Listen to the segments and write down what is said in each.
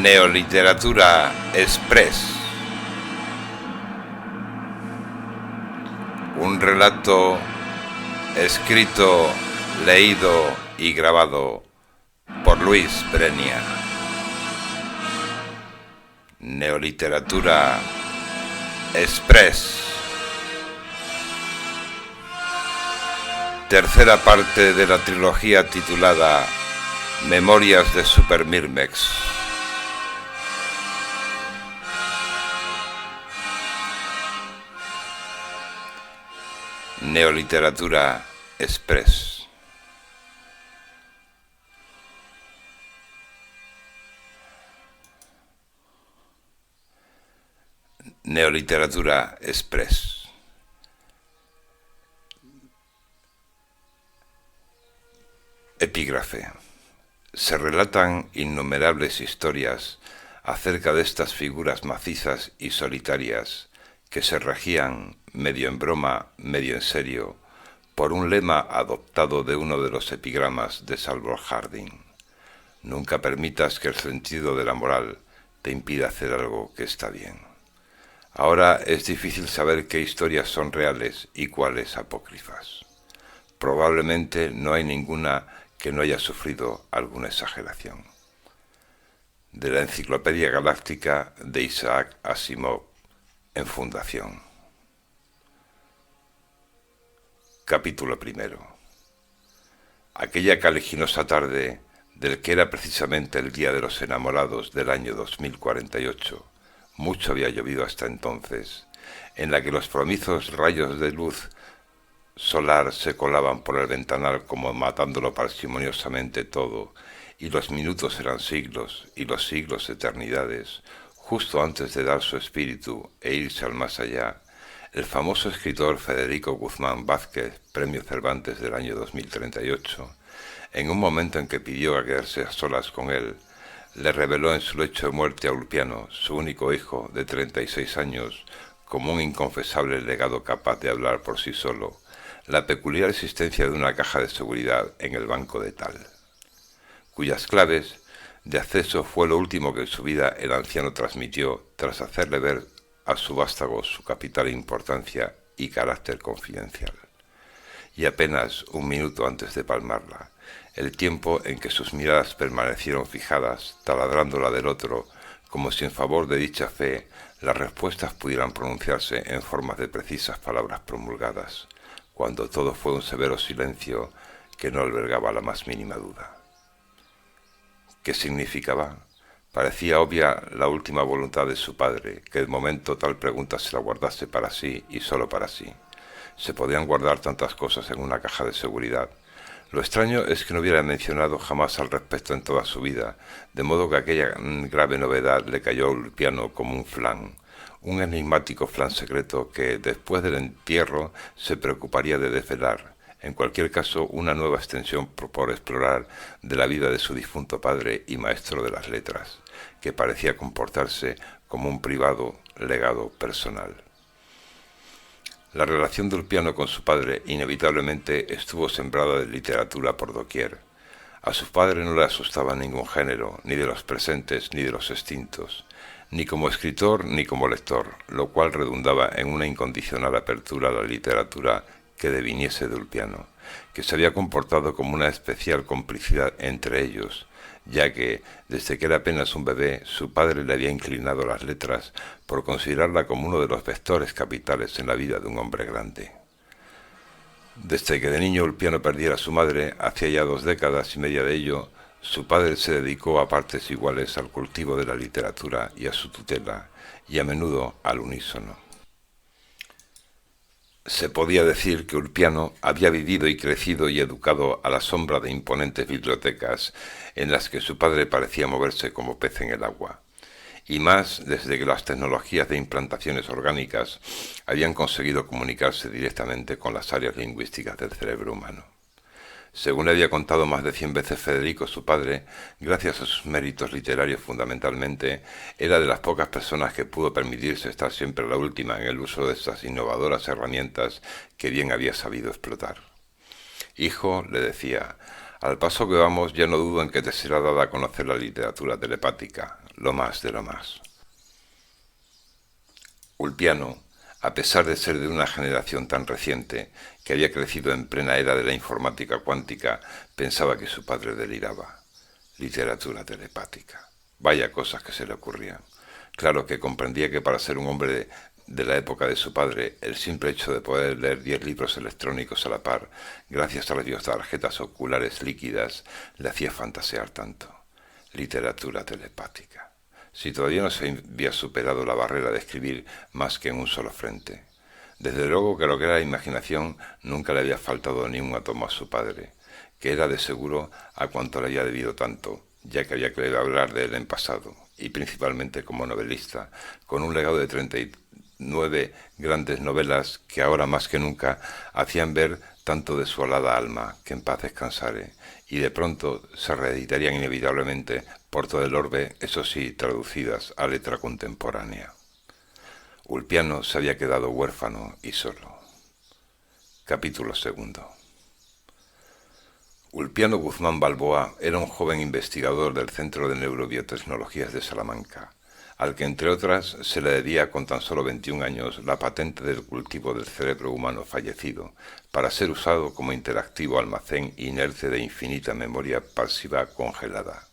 Neoliteratura Express. Un relato escrito, leído y grabado por Luis Brenia. Neoliteratura Express. Tercera parte de la trilogía titulada Memorias de Super Mirmex. Neoliteratura Express. Neoliteratura Express. Epígrafe. Se relatan innumerables historias acerca de estas figuras macizas y solitarias que se regían, medio en broma, medio en serio, por un lema adoptado de uno de los epigramas de Salvador Harding: nunca permitas que el sentido de la moral te impida hacer algo que está bien. Ahora es difícil saber qué historias son reales y cuáles apócrifas. Probablemente no hay ninguna que no haya sufrido alguna exageración. De la Enciclopedia Galáctica de Isaac Asimov, en Fundación. Capítulo primero. Aquella caliginosa tarde del que era precisamente el Día de los Enamorados del año 2048, mucho había llovido hasta entonces, en la que los promizos rayos de luz solar se colaban por el ventanal como matándolo parsimoniosamente todo, y los minutos eran siglos y los siglos eternidades. Justo antes de dar su espíritu e irse al más allá, el famoso escritor Federico Guzmán Vázquez, Premio Cervantes del año 2038, en un momento en que pidió a quedarse a solas con él, le reveló en su lecho de muerte a Ulpiano, su único hijo de 36 años, como un inconfesable legado capaz de hablar por sí solo, la peculiar existencia de una caja de seguridad en el banco de tal, cuyas claves de acceso fue lo último que en su vida el anciano transmitió tras hacerle ver a su vástago su capital importancia y carácter confidencial. Y apenas un minuto antes de palmarla, el tiempo en que sus miradas permanecieron fijadas, taladrando la del otro, como si en favor de dicha fe las respuestas pudieran pronunciarse en formas de precisas palabras promulgadas, cuando todo fue un severo silencio que no albergaba la más mínima duda. ¿Qué significaba? Parecía obvia la última voluntad de su padre, que de momento tal pregunta se la guardase para sí y solo para sí. Se podían guardar tantas cosas en una caja de seguridad. Lo extraño es que no hubiera mencionado jamás al respecto en toda su vida, de modo que aquella grave novedad le cayó a Ulpiano como un flan, un enigmático flan secreto que, después del entierro, se preocuparía de desvelar. En cualquier caso, una nueva extensión por explorar de la vida de su difunto padre y maestro de las letras, que parecía comportarse como un privado legado personal. La relación de Ulpiano con su padre inevitablemente estuvo sembrada de literatura por doquier. A su padre no le asustaba ningún género, ni de los presentes ni de los extintos, ni como escritor ni como lector, lo cual redundaba en una incondicional apertura a la literatura que deviniese de Ulpiano, que se había comportado como una especial complicidad entre ellos, ya que, desde que era apenas un bebé, su padre le había inclinado las letras por considerarla como uno de los vectores capitales en la vida de un hombre grande. Desde que de niño Ulpiano perdiera a su madre, hacía ya 2 décadas y media de ello, su padre se dedicó a partes iguales al cultivo de la literatura y a su tutela, y a menudo al unísono. Se podía decir que Ulpiano había vivido y crecido y educado a la sombra de imponentes bibliotecas en las que su padre parecía moverse como pez en el agua, y más desde que las tecnologías de implantaciones orgánicas habían conseguido comunicarse directamente con las áreas lingüísticas del cerebro humano. Según le había contado más de 100 veces Federico, su padre, gracias a sus méritos literarios fundamentalmente, era de las pocas personas que pudo permitirse estar siempre a la última en el uso de estas innovadoras herramientas que bien había sabido explotar. Hijo, le decía, al paso que vamos ya no dudo en que te será dada a conocer la literatura telepática, lo más de lo más. Ulpiano, a pesar de ser de una generación tan reciente, que había crecido en plena era de la informática cuántica, pensaba que su padre deliraba. Literatura telepática. Vaya cosas que se le ocurrían. Claro que comprendía que para ser un hombre de la época de su padre, el simple hecho de poder leer 10 libros electrónicos a la par, gracias a las tarjetas oculares líquidas, le hacía fantasear tanto. Literatura telepática. Si todavía no se había superado la barrera de escribir más que en un solo frente. Desde luego que lo que era la imaginación nunca le había faltado ni un átomo a su padre, que era de seguro a cuanto le había debido tanto, ya que había querido hablar de él en pasado, y principalmente como novelista, con un legado de 39 grandes novelas que ahora más que nunca hacían ver tanto de su alada alma, que en paz descansare, y de pronto se reeditarían inevitablemente por todo el orbe, eso sí, traducidas a letra contemporánea. Ulpiano se había quedado huérfano y solo. Capítulo 2. Ulpiano Guzmán Balboa era un joven investigador del Centro de Neurobiotecnologías de Salamanca, al que entre otras se le debía con tan solo 21 años la patente del cultivo del cerebro humano fallecido, para ser usado como interactivo almacén inerte de infinita memoria pasiva congelada.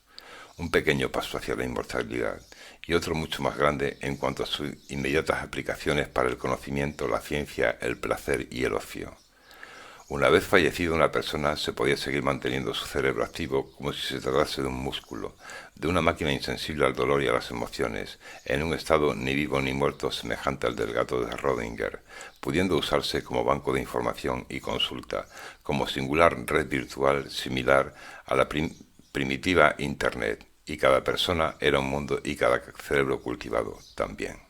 Un pequeño paso hacia la inmortalidad, y otro mucho más grande en cuanto a sus inmediatas aplicaciones para el conocimiento, la ciencia, el placer y el ocio. Una vez fallecida una persona, se podía seguir manteniendo su cerebro activo como si se tratase de un músculo, de una máquina insensible al dolor y a las emociones, en un estado ni vivo ni muerto semejante al del gato de Rödinger, pudiendo usarse como banco de información y consulta, como singular red virtual similar a la primitiva Internet, y cada persona era un mundo y cada cerebro cultivado también.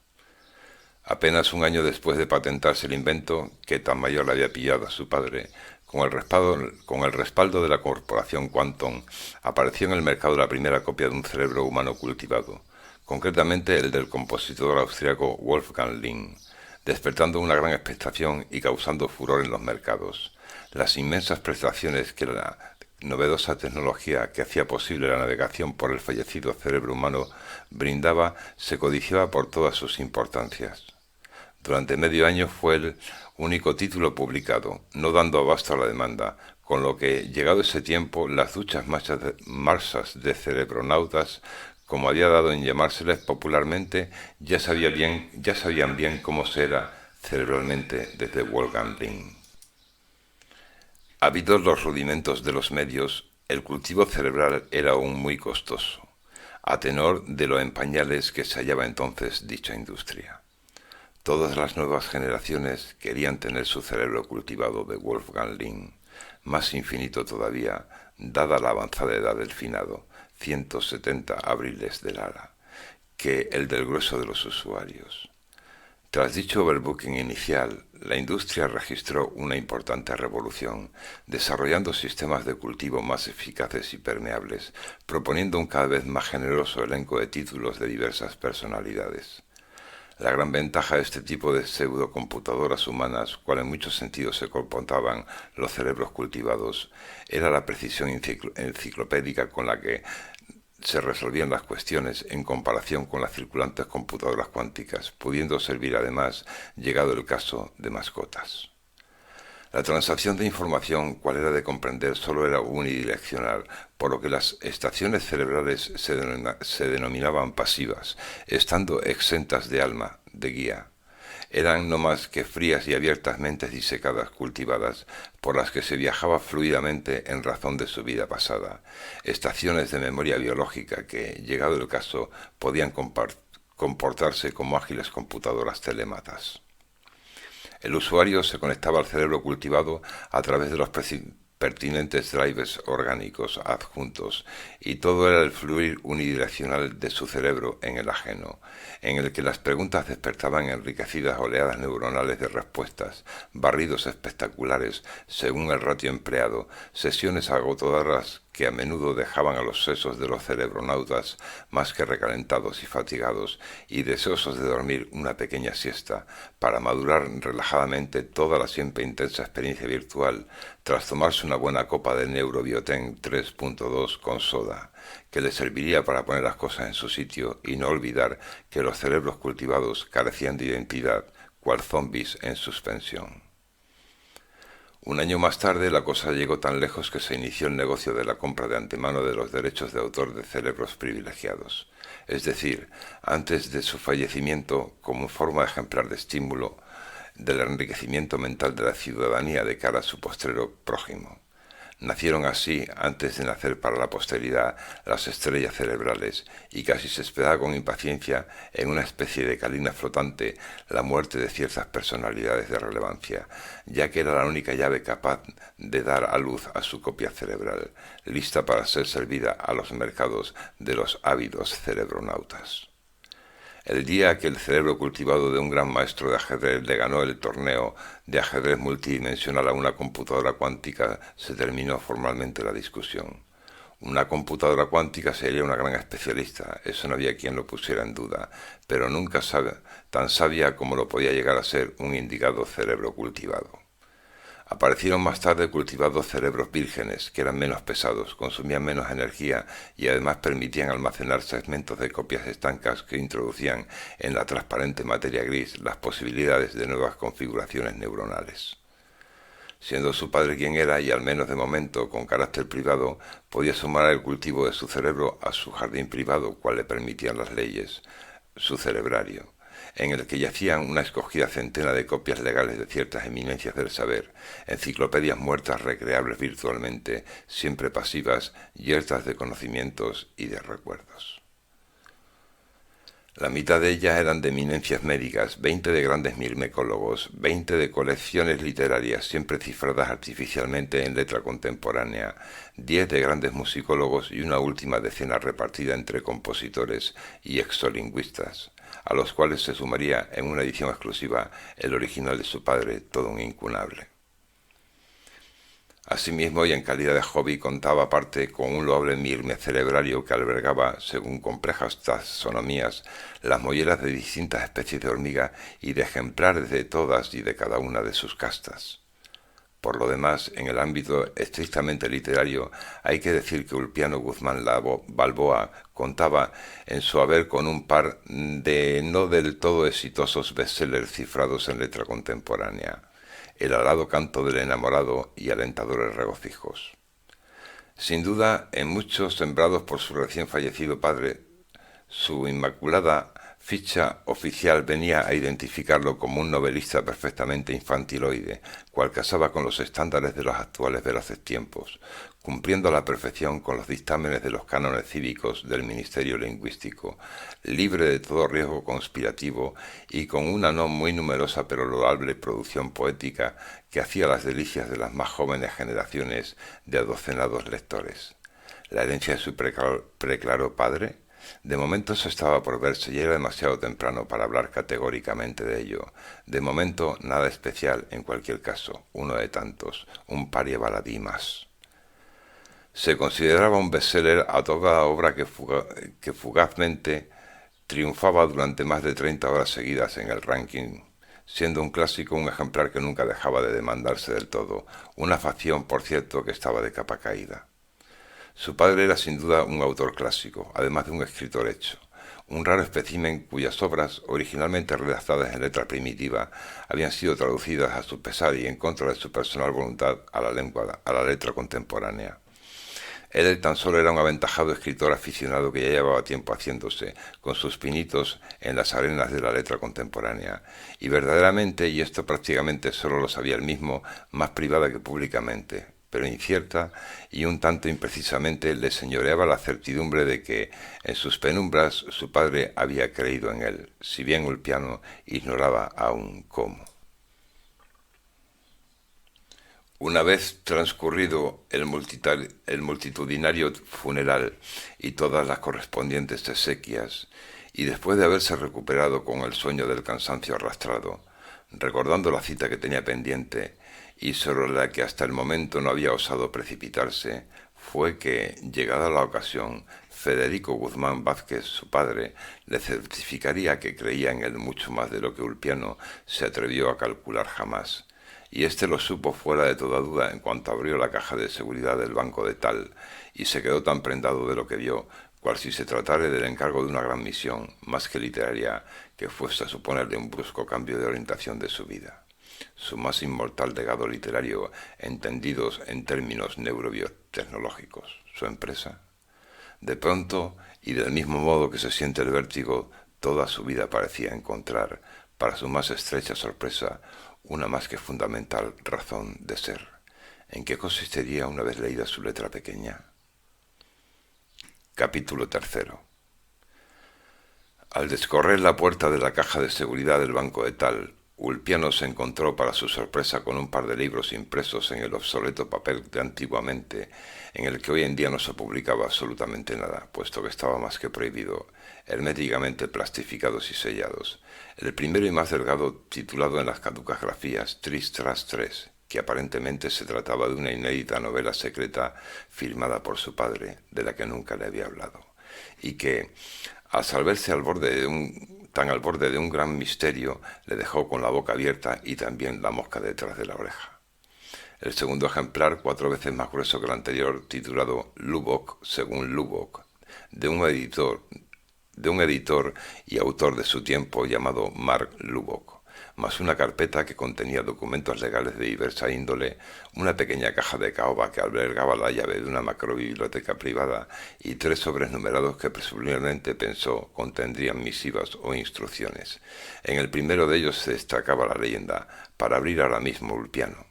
Apenas un año después de patentarse el invento, que tan mayor le había pillado a su padre, con el respaldo de la corporación Quantum, apareció en el mercado la primera copia de un cerebro humano cultivado, concretamente el del compositor austriaco Wolfgang Link, despertando una gran expectación y causando furor en los mercados. Las inmensas prestaciones que la novedosa tecnología que hacía posible la navegación por el fallecido cerebro humano brindaba se codiciaba por todas sus importancias. Durante medio año fue el único título publicado, no dando abasto a la demanda, con lo que, llegado ese tiempo, las duchas marsas de cerebronautas, como había dado en llamárseles popularmente, ya sabían bien cómo se era cerebralmente desde Wolfgang Link. Habidos los rudimentos de los medios, el cultivo cerebral era aún muy costoso, a tenor de lo en pañales que se hallaba entonces dicha industria. Todas las nuevas generaciones querían tener su cerebro cultivado de Wolfgang Link, más infinito todavía, dada la avanzada edad del finado, 170 abriles del ala, que el del grueso de los usuarios. Tras dicho overbooking inicial, la industria registró una importante revolución, desarrollando sistemas de cultivo más eficaces y permeables, proponiendo un cada vez más generoso elenco de títulos de diversas personalidades. La gran ventaja de este tipo de pseudocomputadoras humanas, cual en muchos sentidos se comportaban los cerebros cultivados, era la precisión enciclopédica con la que se resolvían las cuestiones en comparación con las circulantes computadoras cuánticas, pudiendo servir además, llegado el caso, de mascotas. La transacción de información, cual era de comprender, solo era unidireccional, por lo que las estaciones cerebrales se denominaban pasivas, estando exentas de alma, de guía. Eran no más que frías y abiertas mentes disecadas, cultivadas, por las que se viajaba fluidamente en razón de su vida pasada, estaciones de memoria biológica que, llegado el caso, podían comportarse como ágiles computadoras telématas. El usuario se conectaba al cerebro cultivado a través de los pertinentes drivers orgánicos adjuntos, y todo era el fluir unidireccional de su cerebro en el ajeno, en el que las preguntas despertaban enriquecidas oleadas neuronales de respuestas, barridos espectaculares según el ratio empleado, sesiones agotadoras que a menudo dejaban a los sesos de los cerebronautas más que recalentados y fatigados y deseosos de dormir una pequeña siesta para madurar relajadamente toda la siempre intensa experiencia virtual tras tomarse una buena copa de Neurobioten 3.2 con soda, que les serviría para poner las cosas en su sitio y no olvidar que los cerebros cultivados carecían de identidad, cual zombis en suspensión. Un año más tarde la cosa llegó tan lejos que se inició el negocio de la compra de antemano de los derechos de autor de cerebros privilegiados, es decir, antes de su fallecimiento como forma ejemplar de estímulo del enriquecimiento mental de la ciudadanía de cara a su postrero prójimo. Nacieron así, antes de nacer para la posteridad, las estrellas cerebrales, y casi se esperaba con impaciencia, en una especie de calina flotante, la muerte de ciertas personalidades de relevancia, ya que era la única llave capaz de dar a luz a su copia cerebral, lista para ser servida a los mercados de los ávidos cerebronautas. El día que el cerebro cultivado de un gran maestro de ajedrez le ganó el torneo de ajedrez multidimensional a una computadora cuántica, se terminó formalmente la discusión. Una computadora cuántica sería una gran especialista, eso no había quien lo pusiera en duda, pero nunca tan sabia como lo podía llegar a ser un indicado cerebro cultivado. Aparecieron más tarde cultivados cerebros vírgenes, que eran menos pesados, consumían menos energía y además permitían almacenar segmentos de copias estancas que introducían en la transparente materia gris las posibilidades de nuevas configuraciones neuronales. Siendo su padre quien era, y al menos de momento con carácter privado, podía sumar el cultivo de su cerebro a su jardín privado, cual le permitían las leyes, su cerebrario, en el que yacían una escogida centena de copias legales de ciertas eminencias del saber, enciclopedias muertas recreables virtualmente, siempre pasivas, yertas de conocimientos y de recuerdos. La mitad de ellas eran de eminencias médicas, 20 de grandes mirmecólogos, 20 de colecciones literarias siempre cifradas artificialmente en letra contemporánea, 10 de grandes musicólogos y una última decena repartida entre compositores y exolingüistas, a los cuales se sumaría en una edición exclusiva el original de su padre, todo un incunable. Asimismo, y en calidad de hobby, contaba aparte con un loable mirme cerebrario que albergaba, según complejas taxonomías, las molleras de distintas especies de hormiga y de ejemplares de todas y de cada una de sus castas. Por lo demás, en el ámbito estrictamente literario, hay que decir que Ulpiano Guzmán Balboa contaba en su haber con un par de no del todo exitosos bestsellers cifrados en letra contemporánea: El alado canto del enamorado y Alentadores regocijos. Sin duda, en muchos sembrados por su recién fallecido padre, su inmaculada ficha oficial venía a identificarlo como un novelista perfectamente infantiloide, cual casaba con los estándares de los actuales veraces tiempos, cumpliendo a la perfección con los dictámenes de los cánones cívicos del Ministerio Lingüístico, libre de todo riesgo conspirativo y con una no muy numerosa pero loable producción poética que hacía las delicias de las más jóvenes generaciones de adocenados lectores. La herencia de su preclaro padre, de momento eso estaba por verse y era demasiado temprano para hablar categóricamente de ello. De momento nada especial en cualquier caso, uno de tantos, un paria baladí más. Se consideraba un bestseller a toda obra que fugazmente triunfaba durante más de 30 horas seguidas en el ranking, siendo un clásico un ejemplar que nunca dejaba de demandarse del todo, una facción, por cierto, que estaba de capa caída. Su padre era sin duda un autor clásico, además de un escritor hecho, un raro espécimen cuyas obras, originalmente redactadas en letra primitiva, habían sido traducidas a su pesar y en contra de su personal voluntad a la letra contemporánea. Él tan solo era un aventajado escritor aficionado que ya llevaba tiempo haciéndose, con sus pinitos en las arenas de la letra contemporánea, y verdaderamente, y esto prácticamente solo lo sabía él mismo, más privada que públicamente, pero incierta y un tanto imprecisamente, le señoreaba la certidumbre de que, en sus penumbras, su padre había creído en él, si bien Ulpiano ignoraba aún cómo. Una vez transcurrido el multitudinario funeral y todas las correspondientes exequias, y después de haberse recuperado con el sueño del cansancio arrastrado, recordando la cita que tenía pendiente y sobre la que hasta el momento no había osado precipitarse, fue que, llegada la ocasión, Federico Guzmán Vázquez, su padre, le certificaría que creía en él mucho más de lo que Ulpiano se atrevió a calcular jamás. Y éste lo supo fuera de toda duda en cuanto abrió la caja de seguridad del banco de Tal, y se quedó tan prendado de lo que vio, cual si se tratara del encargo de una gran misión, más que literaria, que fuese a suponerle un brusco cambio de orientación de su vida. Su más inmortal legado literario, entendidos en términos neurobiotecnológicos. Su empresa. De pronto, y del mismo modo que se siente el vértigo, toda su vida parecía encontrar, para su más estrecha sorpresa, una más que fundamental razón de ser. ¿En qué consistiría una vez leída su letra pequeña? Capítulo 3. Al descorrer la puerta de la caja de seguridad del banco de Tal, Ulpiano se encontró para su sorpresa con un par de libros impresos en el obsoleto papel de antiguamente, en el que hoy en día no se publicaba absolutamente nada, puesto que estaba más que prohibido, herméticamente plastificados y sellados. El primero y más delgado, titulado en las caducas grafías Tris tras tres, que aparentemente se trataba de una inédita novela secreta firmada por su padre, de la que nunca le había hablado, y que, al saberse tan al borde de un gran misterio, le dejó con la boca abierta y también la mosca detrás de la oreja. El segundo ejemplar, 4 veces más grueso que el anterior, titulado Lubbock, según Lubbock, de un editor y autor de su tiempo llamado Mark Lubbock, más una carpeta que contenía documentos legales de diversa índole, una pequeña caja de caoba que albergaba la llave de una macrobiblioteca privada y 3 sobres numerados que presumiblemente pensó contendrían misivas o instrucciones. En el primero de ellos se destacaba la leyenda: para abrir ahora mismo Ulpiano.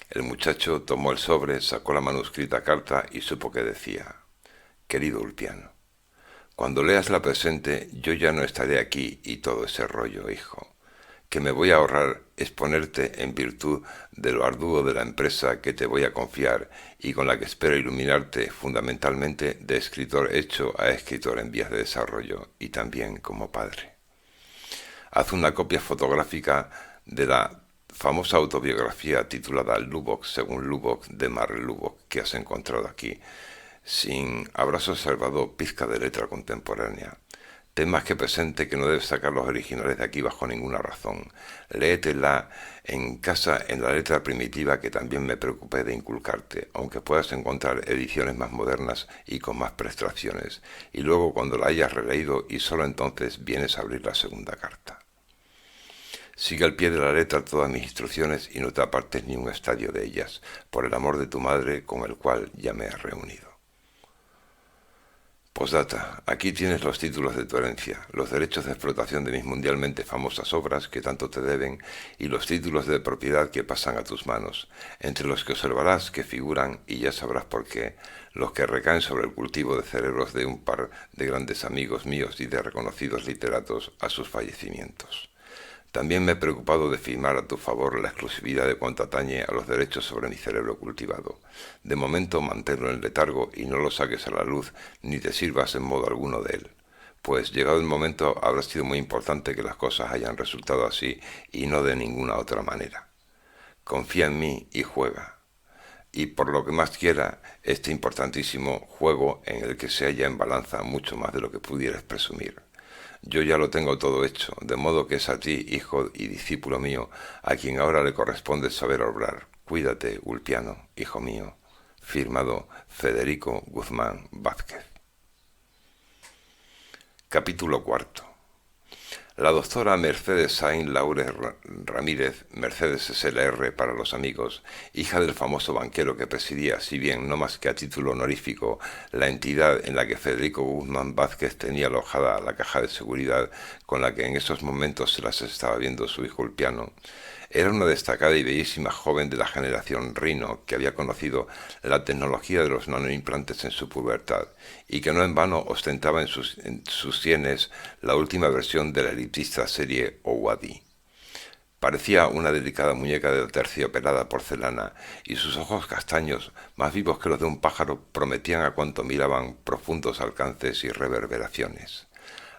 El muchacho tomó el sobre, sacó la manuscrita carta y supo que decía: querido Ulpiano, cuando leas la presente yo ya no estaré aquí y todo ese rollo, hijo, que me voy a ahorrar exponerte en virtud de lo arduo de la empresa que te voy a confiar y con la que espero iluminarte fundamentalmente de escritor hecho a escritor en vías de desarrollo y también como padre. Haz una copia fotográfica de la famosa autobiografía titulada Lubbock, según Lubbock, de Mark Lubbock, que has encontrado aquí. Habrás observado pizca de letra contemporánea. Ten más que presente que no debes sacar los originales de aquí bajo ninguna razón. Léetela en casa en la letra primitiva que también me preocupé de inculcarte, aunque puedas encontrar ediciones más modernas y con más prestaciones, y luego cuando la hayas releído y solo entonces vienes a abrir la segunda carta. Sigue al pie de la letra todas mis instrucciones y no te apartes ni un estadio de ellas, por el amor de tu madre con el cual ya me he reunido. Postdata. Aquí tienes los títulos de tu herencia, los derechos de explotación de mis mundialmente famosas obras que tanto te deben y los títulos de propiedad que pasan a tus manos, entre los que observarás que figuran, y ya sabrás por qué, los que recaen sobre el cultivo de cerebros de un par de grandes amigos míos y de reconocidos literatos a sus fallecimientos. También me he preocupado de firmar a tu favor la exclusividad de cuanto atañe a los derechos sobre mi cerebro cultivado. De momento manténlo en letargo y no lo saques a la luz ni te sirvas en modo alguno de él, pues llegado el momento habrá sido muy importante que las cosas hayan resultado así y no de ninguna otra manera. Confía en mí y juega. Y por lo que más quiera, este importantísimo juego en el que se halla en balanza mucho más de lo que pudieras presumir. Yo ya lo tengo todo hecho, de modo que es a ti, hijo y discípulo mío, a quien ahora le corresponde saber obrar. Cuídate, Ulpiano, hijo mío. Firmado Federico Guzmán Vázquez. Capítulo 4. La doctora Mercedes Sainz Laure Ramírez, Mercedes SLR para los amigos, hija del famoso banquero que presidía, si bien no más que a título honorífico, la entidad en la que Federico Guzmán Vázquez tenía alojada la caja de seguridad con la que en esos momentos se las estaba viendo su hijo Ulpiano, era una destacada y bellísima joven de la generación Rhino que había conocido la tecnología de los nanoimplantes en su pubertad y que no en vano ostentaba en sus sienes la última versión de la elitista serie Owadi. Parecía una delicada muñeca de terciopelada porcelana y sus ojos castaños, más vivos que los de un pájaro, prometían a cuanto miraban profundos alcances y reverberaciones.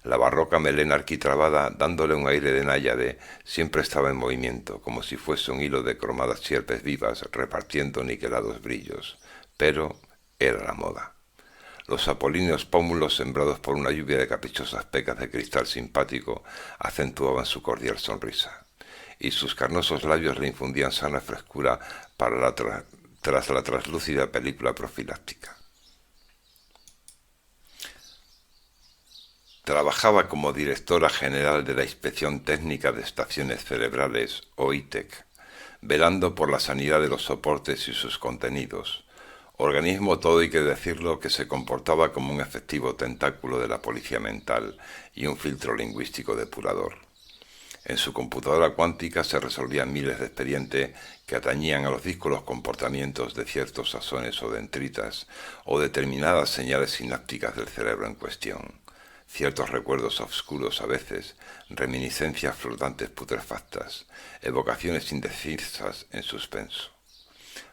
La barroca melena arquitrabada, dándole un aire de náyade, siempre estaba en movimiento, como si fuese un hilo de cromadas sierpes vivas repartiendo niquelados brillos. Pero, era la moda. Los apolíneos pómulos, sembrados por una lluvia de caprichosas pecas de cristal simpático, acentuaban su cordial sonrisa, y sus carnosos labios le infundían sana frescura tras la traslúcida película profiláctica. Trabajaba como directora general de la Inspección Técnica de Estaciones Cerebrales, o ITEC, velando por la sanidad de los soportes y sus contenidos, organismo, todo hay que decirlo, que se comportaba como un efectivo tentáculo de la policía mental y un filtro lingüístico depurador. En su computadora cuántica se resolvían miles de expedientes que atañían a los díscolos comportamientos de ciertos asones o dendritas o determinadas señales sinápticas del cerebro en cuestión, ciertos recuerdos oscuros a veces, reminiscencias flotantes putrefactas, evocaciones indecisas en suspenso.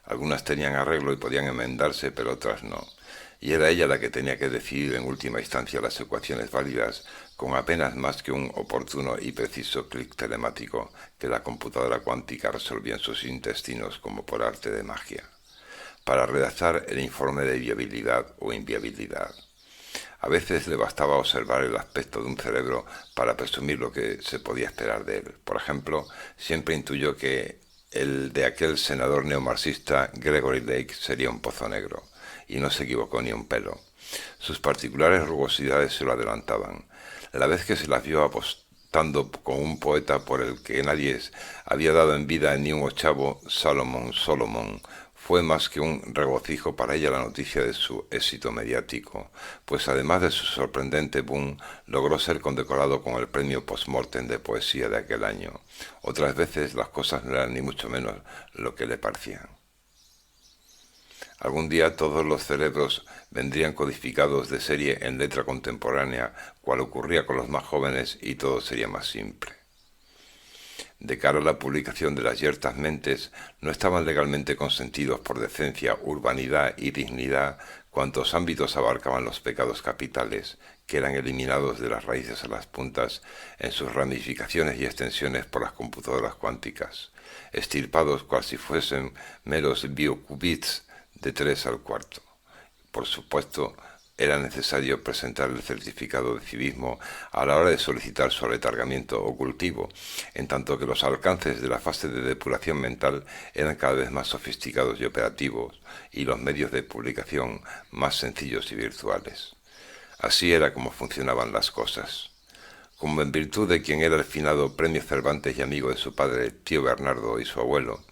Algunas tenían arreglo y podían enmendarse, pero otras no, y era ella la que tenía que decidir en última instancia las ecuaciones válidas con apenas más que un oportuno y preciso clic telemático que la computadora cuántica resolvía en sus intestinos como por arte de magia, para redactar el informe de viabilidad o inviabilidad. A veces le bastaba observar el aspecto de un cerebro para presumir lo que se podía esperar de él. Por ejemplo, siempre intuyó que el de aquel senador neomarxista Gregory Lake sería un pozo negro, y no se equivocó ni un pelo. Sus particulares rugosidades se lo adelantaban. La vez que se las vio apostando con un poeta por el que nadie había dado en vida ni un ochavo, Solomon, fue más que un regocijo para ella la noticia de su éxito mediático, pues además de su sorprendente boom, logró ser condecorado con el premio post-mortem de poesía de aquel año. Otras veces las cosas no eran ni mucho menos lo que le parecían. Algún día todos los cerebros vendrían codificados de serie en letra contemporánea, cual ocurría con los más jóvenes, y todo sería más simple. De cara a la publicación de las yertas mentes, no estaban legalmente consentidos por decencia, urbanidad y dignidad cuantos ámbitos abarcaban los pecados capitales, que eran eliminados de las raíces a las puntas en sus ramificaciones y extensiones por las computadoras cuánticas, estirpados cual si fuesen meros bioqubits de 3 al 4. Por supuesto, era necesario presentar el certificado de civismo a la hora de solicitar su aletargamiento o cultivo, en tanto que los alcances de la fase de depuración mental eran cada vez más sofisticados y operativos, y los medios de publicación más sencillos y virtuales. Así era como funcionaban las cosas. Como en virtud de quien era el finado Premio Cervantes y amigo de su padre, tío Bernardo, y su abuelo,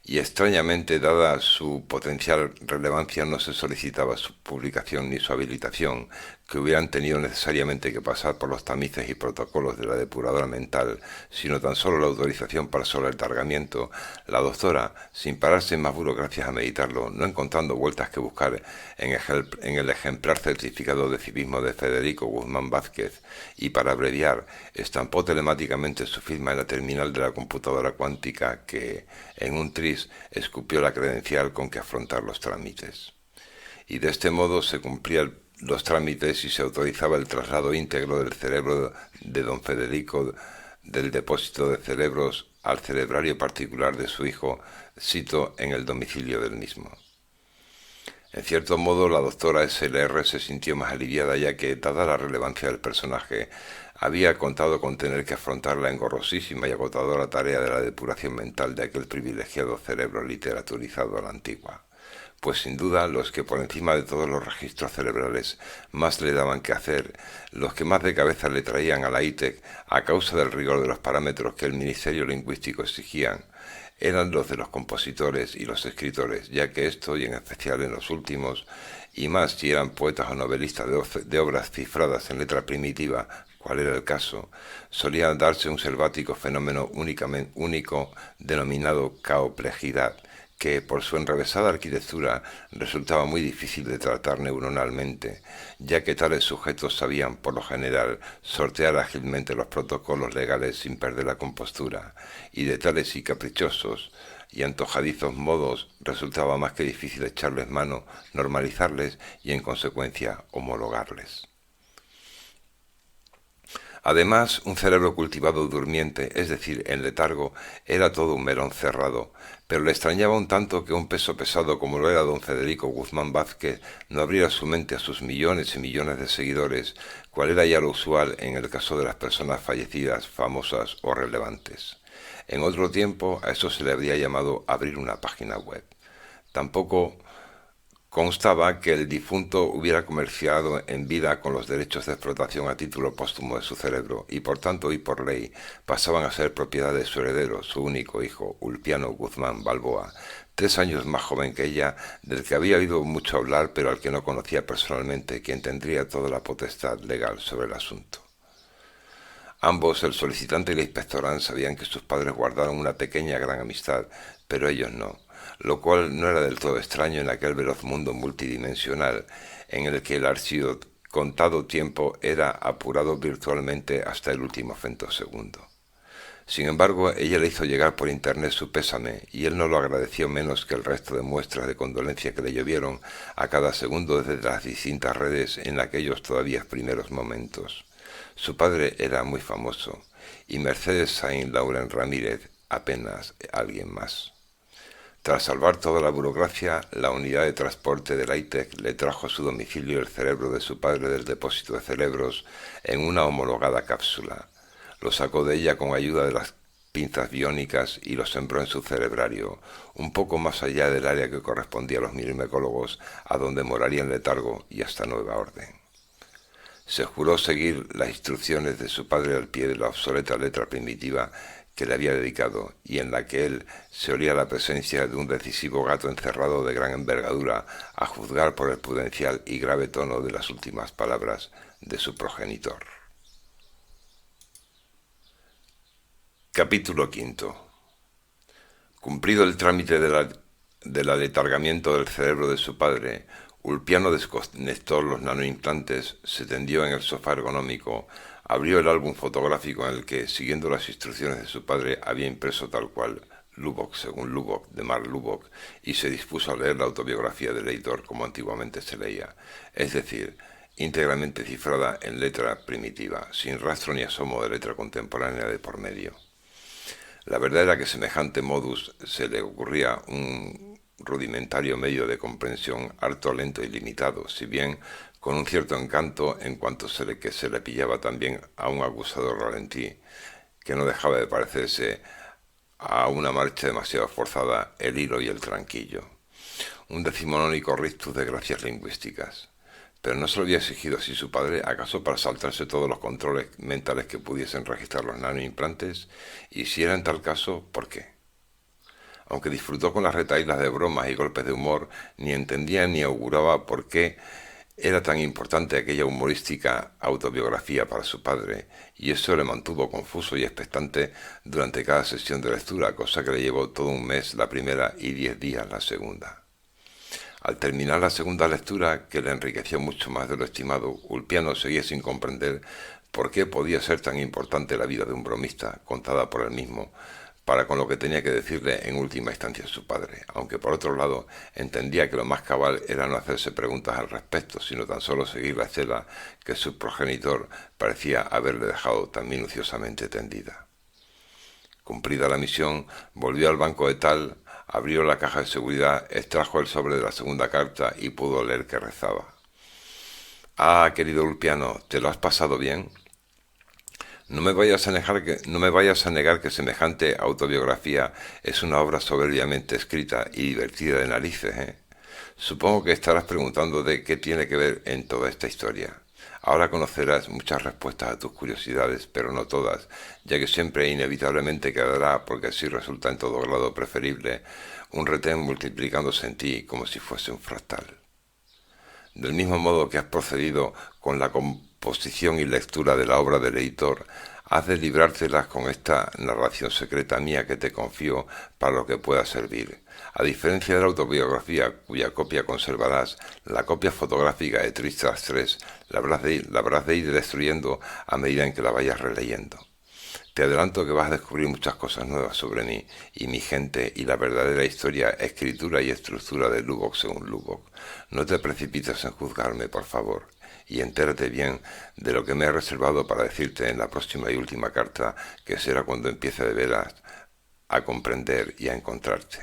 y extrañamente, dada su potencial relevancia, no se solicitaba su publicación ni su habilitación, que hubieran tenido necesariamente que pasar por los tamices y protocolos de la depuradora mental, sino tan solo la autorización para su aletargamiento. La doctora, sin pararse en más burocracias a meditarlo, no encontrando vueltas que buscar en el ejemplar certificado de civismo de Federico Guzmán Vázquez, y para abreviar, estampó telemáticamente su firma en la terminal de la computadora cuántica que, en un tris, escupió la credencial con que afrontar los trámites. Y de este modo se cumplían los trámites y se autorizaba el traslado íntegro del cerebro de don Federico del depósito de cerebros al cerebrario particular de su hijo, sito en el domicilio del mismo. En cierto modo, la doctora SLR se sintió más aliviada, ya que, dada la relevancia del personaje, había contado con tener que afrontar la engorrosísima y agotadora tarea de la depuración mental de aquel privilegiado cerebro literaturizado a la antigua. Pues sin duda los que por encima de todos los registros cerebrales más le daban que hacer, los que más de cabeza le traían a la ITEC a causa del rigor de los parámetros que el Ministerio Lingüístico exigían, eran los de los compositores y los escritores, ya que esto, y en especial en los últimos, y más si eran poetas o novelistas de obras cifradas en letra primitiva, cual era el caso, solía darse un selvático fenómeno único denominado caoplejidad, que por su enrevesada arquitectura resultaba muy difícil de tratar neuronalmente, ya que tales sujetos sabían, por lo general, sortear ágilmente los protocolos legales sin perder la compostura, y de tales y caprichosos y antojadizos modos resultaba más que difícil echarles mano, normalizarles y, en consecuencia, homologarles. Además, un cerebro cultivado durmiente, es decir, en letargo, era todo un melón cerrado, pero le extrañaba un tanto que un peso pesado como lo era don Federico Guzmán Vázquez no abriera su mente a sus millones y millones de seguidores, cual era ya lo usual en el caso de las personas fallecidas, famosas o relevantes. En otro tiempo a eso se le habría llamado abrir una página web. Tampoco constaba que el difunto hubiera comerciado en vida con los derechos de explotación a título póstumo de su cerebro y por tanto y por ley pasaban a ser propiedad de su heredero, su único hijo, Ulpiano Guzmán Balboa, 3 años más joven que ella, del que había oído mucho hablar pero al que no conocía personalmente, quien tendría toda la potestad legal sobre el asunto. Ambos, el solicitante y la inspectorán, sabían que sus padres guardaron una pequeña gran amistad, pero ellos no, lo cual no era del todo extraño en aquel veloz mundo multidimensional en el que el archicontado tiempo era apurado virtualmente hasta el último femtosegundo. Sin embargo, ella le hizo llegar por internet su pésame, y él no lo agradeció menos que el resto de muestras de condolencia que le llovieron a cada segundo desde las distintas redes en aquellos todavía primeros momentos. Su padre era muy famoso, y Mercedes Saint Laurent Ramírez apenas alguien más. Tras salvar toda la burocracia, la unidad de transporte de ITEC le trajo a su domicilio el cerebro de su padre del depósito de cerebros en una homologada cápsula. Lo sacó de ella con ayuda de las pinzas biónicas y lo sembró en su cerebrario, un poco más allá del área que correspondía a los mirmecólogos, a donde moraría en letargo y hasta nueva orden. Se juró seguir las instrucciones de su padre al pie de la obsoleta letra primitiva que le había dedicado y en la que él se olía la presencia de un decisivo gato encerrado de gran envergadura, a juzgar por el prudencial y grave tono de las últimas palabras de su progenitor. Capítulo V. Cumplido el trámite del aletargamiento del cerebro de su padre, Ulpiano desconectó los nanoimplantes, se tendió en el sofá ergonómico, abrió el álbum fotográfico en el que, siguiendo las instrucciones de su padre, había impreso tal cual Lubbock, según Lubbock, de Mark Lubbock, y se dispuso a leer la autobiografía del editor como antiguamente se leía, es decir, íntegramente cifrada en letra primitiva, sin rastro ni asomo de letra contemporánea de por medio. La verdad era que semejante modus se le ocurría un rudimentario medio de comprensión harto lento y limitado, si bien con un cierto encanto en cuanto se le pillaba también a un acusado ralentí, que no dejaba de parecerse a una marcha demasiado forzada el hilo y el tranquillo. Un decimonónico rictus de gracias lingüísticas. Pero no se lo había exigido así su padre, acaso para saltarse todos los controles mentales que pudiesen registrar los nanoimplantes, y si era en tal caso, ¿por qué? Aunque disfrutó con las retahílas de bromas y golpes de humor, ni entendía ni auguraba por qué era tan importante aquella humorística autobiografía para su padre, y eso le mantuvo confuso y expectante durante cada sesión de lectura, cosa que le llevó todo un mes la primera y 10 días la segunda. Al terminar la segunda lectura, que le enriqueció mucho más de lo estimado, Ulpiano seguía sin comprender por qué podía ser tan importante la vida de un bromista, contada por él mismo, para con lo que tenía que decirle en última instancia su padre, aunque por otro lado entendía que lo más cabal era no hacerse preguntas al respecto, sino tan solo seguir la estela que su progenitor parecía haberle dejado tan minuciosamente tendida. Cumplida la misión, volvió al banco de tal, abrió la caja de seguridad, extrajo el sobre de la segunda carta y pudo leer que rezaba. «Ah, querido Ulpiano, ¿te lo has pasado bien? No me vayas a negar que semejante autobiografía es una obra soberbiamente escrita y divertida de narices, ¿eh? Supongo que estarás preguntando de qué tiene que ver en toda esta historia. Ahora conocerás muchas respuestas a tus curiosidades, pero no todas, ya que siempre e inevitablemente quedará, porque así resulta en todo grado preferible, un retén multiplicándose en ti como si fuese un fractal. Del mismo modo que has procedido con la composición y lectura de la obra del editor, has de librártelas con esta narración secreta mía que te confío para lo que pueda servir. A diferencia de la autobiografía, cuya copia conservarás, la copia fotográfica de Tristas 3 la habrás de ir destruyendo a medida en que la vayas releyendo. Te adelanto que vas a descubrir muchas cosas nuevas sobre mí y mi gente y la verdadera historia, escritura y estructura de Lubbock según Lubbock. No te precipites en juzgarme, por favor, y entérate bien de lo que me he reservado para decirte en la próxima y última carta, que será cuando empiece de veras a comprender y a encontrarte.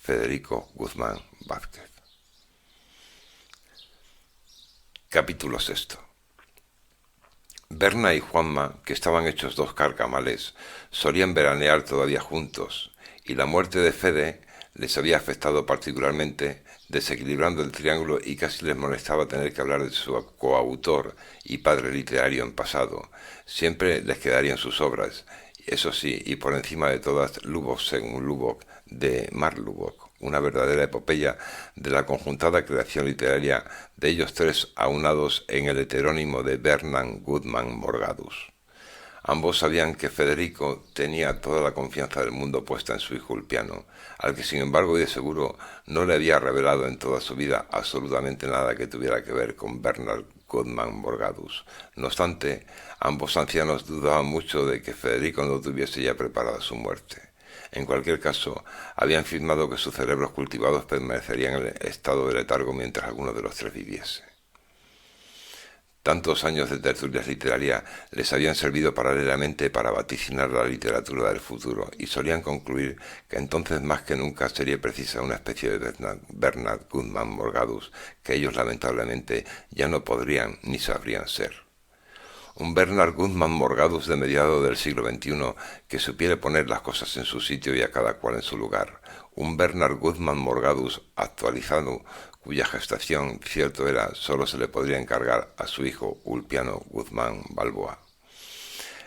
Federico Guzmán Vázquez. Capítulo sexto. Berna y Juanma, que estaban hechos dos carcamales, solían veranear todavía juntos, y la muerte de Fede les había afectado particularmente, desequilibrando el triángulo, y casi les molestaba tener que hablar de su coautor y padre literario en pasado. Siempre les quedarían sus obras, eso sí, y por encima de todas, Lubbock según Lubbock, de Mark Lubbock, una verdadera epopeya de la conjuntada creación literaria de ellos tres aunados en el heterónimo de Bernard Goodman Morgadus. Ambos sabían que Federico tenía toda la confianza del mundo puesta en su hijo Ulpiano, al que sin embargo y de seguro no le había revelado en toda su vida absolutamente nada que tuviera que ver con Bernard Goodman Morgadus. No obstante, ambos ancianos dudaban mucho de que Federico no tuviese ya preparada su muerte. En cualquier caso, habían afirmado que sus cerebros cultivados permanecerían en el estado de letargo mientras alguno de los tres viviese. Tantos años de tertulias literarias les habían servido paralelamente para vaticinar la literatura del futuro, y solían concluir que entonces más que nunca sería precisa una especie de Bernard Goodman Morgadus, que ellos lamentablemente ya no podrían ni sabrían ser. Un Bernard Goodman Morgadus de mediados del siglo XXI que supiera poner las cosas en su sitio y a cada cual en su lugar. Un Bernard Goodman Morgadus actualizado, cuya gestación, cierto era, solo se le podría encargar a su hijo Ulpiano Guzmán Balboa.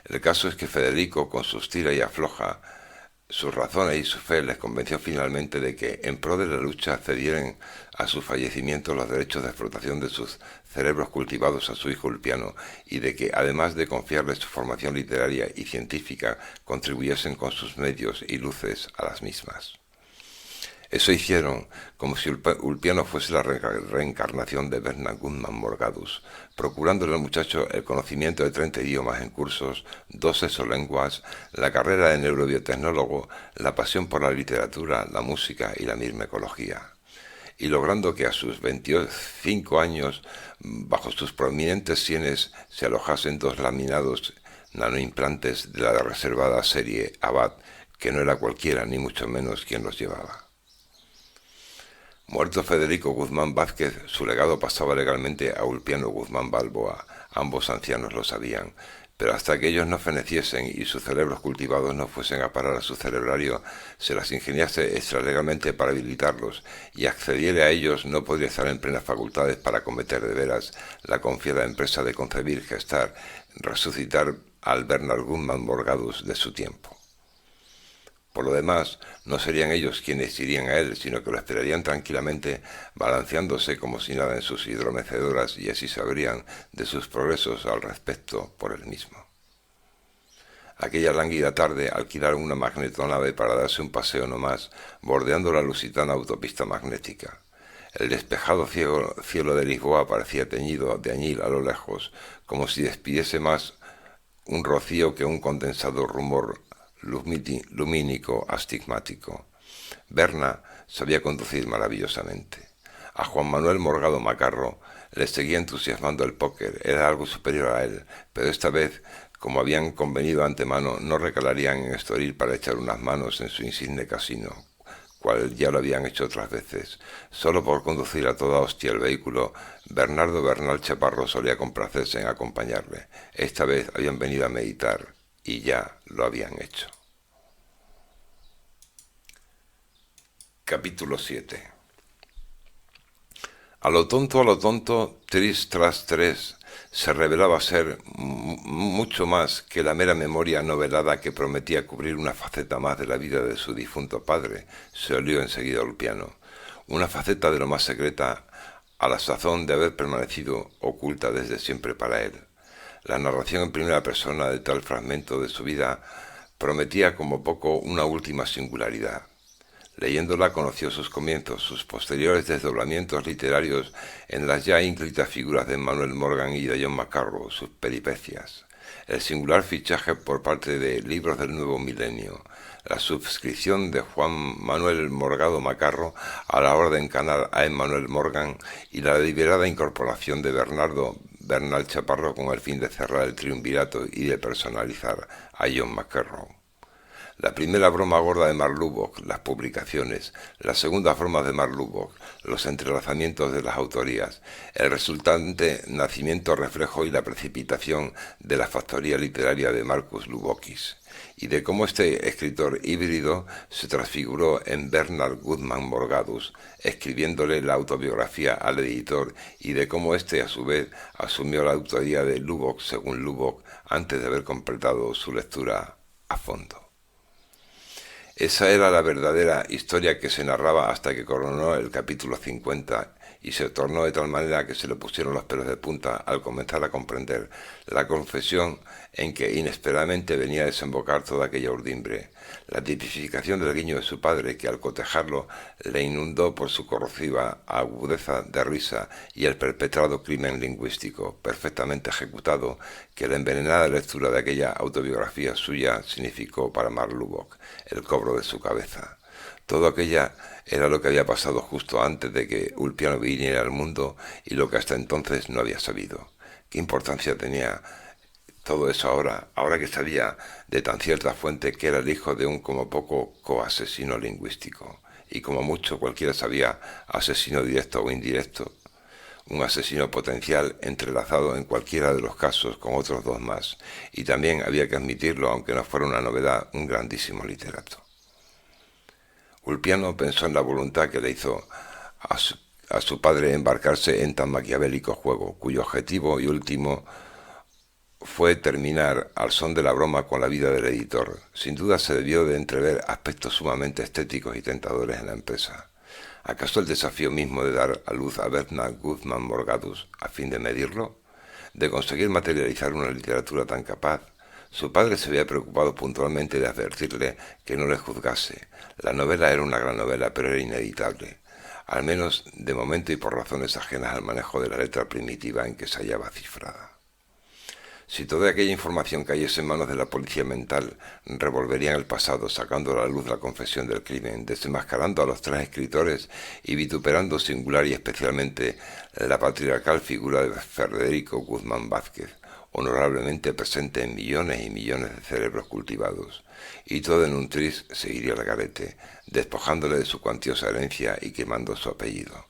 El caso es que Federico, con sus tira y afloja, sus razones y su fe, les convenció finalmente de que, en pro de la lucha, cedieran a su fallecimiento los derechos de explotación de sus cerebros cultivados a su hijo Ulpiano, y de que, además de confiarle su formación literaria y científica, contribuyesen con sus medios y luces a las mismas. Eso hicieron, como si Ulpiano fuese la reencarnación de Bernard Goodman Morgadus, procurándole al muchacho el conocimiento de 30 idiomas en cursos, 2 exolenguas, la carrera de neurobiotecnólogo, la pasión por la literatura, la música y la misma ecología. Y logrando que a sus 25 años, bajo sus prominentes sienes, se alojasen 2 laminados nanoimplantes de la reservada serie Abad, que no era cualquiera ni mucho menos quien los llevaba. Muerto Federico Guzmán Vázquez, su legado pasaba legalmente a Ulpiano Guzmán Balboa. Ambos ancianos lo sabían, pero hasta que ellos no feneciesen y sus cerebros cultivados no fuesen a parar a su cerebrario, se las ingeniase extralegalmente para habilitarlos, y accediere a ellos, no podría estar en plenas facultades para cometer de veras la confiada empresa de concebir, gestar, resucitar al Bernard Goodman Morgadus de su tiempo. Por lo demás, no serían ellos quienes irían a él, sino que lo esperarían tranquilamente, balanceándose como si nada en sus hidromecedoras, y así sabrían de sus progresos al respecto por él mismo. Aquella lánguida tarde alquilaron una magnetonave para darse un paseo no más, bordeando la lusitana autopista magnética. El despejado cielo de Lisboa parecía teñido de añil a lo lejos, como si despidiese más un rocío que un condensado rumor lumínico astigmático. Berna sabía conducir maravillosamente. A Juan Manuel Morgado Macarro le seguía entusiasmando el póker, era algo superior a él, pero esta vez, como habían convenido antemano, no recalarían en Estoril para echar unas manos en su insigne casino, cual ya lo habían hecho otras veces. Solo por conducir a toda hostia el vehículo, Bernardo Bernal Chaparro solía complacerse en acompañarle. Esta vez habían venido a meditar, y ya lo habían hecho. Capítulo 7. A lo tonto, Tris tras tres, se revelaba ser mucho más que la mera memoria novelada que prometía cubrir una faceta más de la vida de su difunto padre, se olió enseguida Ulpiano. Una faceta de lo más secreta, a la sazón de haber permanecido oculta desde siempre para él. La narración en primera persona de tal fragmento de su vida prometía como poco una última singularidad. Leyéndola conoció sus comienzos, sus posteriores desdoblamientos literarios en las ya ínclitas figuras de Manuel Morgan y de John McCarroll, sus peripecias, el singular fichaje por parte de Libros del Nuevo Milenio, la suscripción de Juan Manuel Morgado Macarro a la Orden Canal A. Manuel Morgan y la deliberada incorporación de Bernardo Bernal Chaparro con el fin de cerrar el triunvirato y de personalizar a John McEnroe. La primera broma gorda de Mark Lubbock, las publicaciones; la segunda broma de Mark Lubbock, los entrelazamientos de las autorías; el resultante nacimiento, reflejo y la precipitación de la factoría literaria de Marcus Lubbockis, y de cómo este escritor híbrido se transfiguró en Bernard Goodman Morgadus, escribiéndole la autobiografía al editor, y de cómo éste a su vez asumió la autoría de Lubbock según Lubbock antes de haber completado su lectura a fondo. Esa era la verdadera historia que se narraba hasta que coronó el capítulo 50 y se tornó de tal manera que se le pusieron los pelos de punta al comenzar a comprender la confesión en que inesperadamente venía a desembocar toda aquella urdimbre, la tipificación del guiño de su padre que al cotejarlo le inundó por su corrosiva agudeza de risa, y el perpetrado crimen lingüístico perfectamente ejecutado que la envenenada lectura de aquella autobiografía suya significó para Mark Lubbock, el cobro de su cabeza. Todo aquella era lo que había pasado justo antes de que Ulpiano viniera al mundo y lo que hasta entonces no había sabido. ¿Qué importancia tenía todo eso ahora que sabía de tan cierta fuente que era el hijo de un como poco coasesino lingüístico? Y como mucho cualquiera sabía asesino directo o indirecto, un asesino potencial entrelazado en cualquiera de los casos con otros dos más, y también había que admitirlo, aunque no fuera una novedad, un grandísimo literato. Ulpiano pensó en la voluntad que le hizo a su padre embarcarse en tan maquiavélico juego, cuyo objetivo y último fue terminar al son de la broma con la vida del editor. Sin duda se debió de entrever aspectos sumamente estéticos y tentadores en la empresa. ¿Acaso el desafío mismo de dar a luz a Bernard Goodman Morgadus a fin de medirlo? ¿De conseguir materializar una literatura tan capaz? Su padre se había preocupado puntualmente de advertirle que no le juzgase. La novela era una gran novela, pero era ineditable, al menos de momento y por razones ajenas al manejo de la letra primitiva en que se hallaba cifrada. Si toda aquella información cayese en manos de la policía mental, revolverían el pasado, sacando a la luz la confesión del crimen, desenmascarando a los tres escritores y vituperando singular y especialmente la patriarcal figura de Federico Guzmán Vázquez, honorablemente presente en millones y millones de cerebros cultivados. Y todo en un tris seguiría al garete, despojándole de su cuantiosa herencia y quemando su apellido.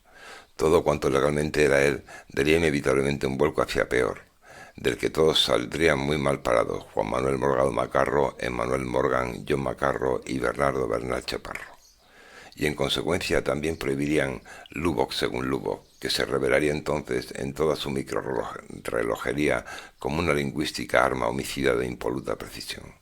Todo cuanto legalmente era él daría inevitablemente un vuelco hacia peor, del que todos saldrían muy mal parados: Juan Manuel Morgado Macarro, Emmanuel Morgan, John Macarro y Bernardo Bernal Chaparro. Y en consecuencia también prohibirían Lubbock según Lubbock, que se revelaría entonces en toda su microrelojería como una lingüística arma homicida de impoluta precisión.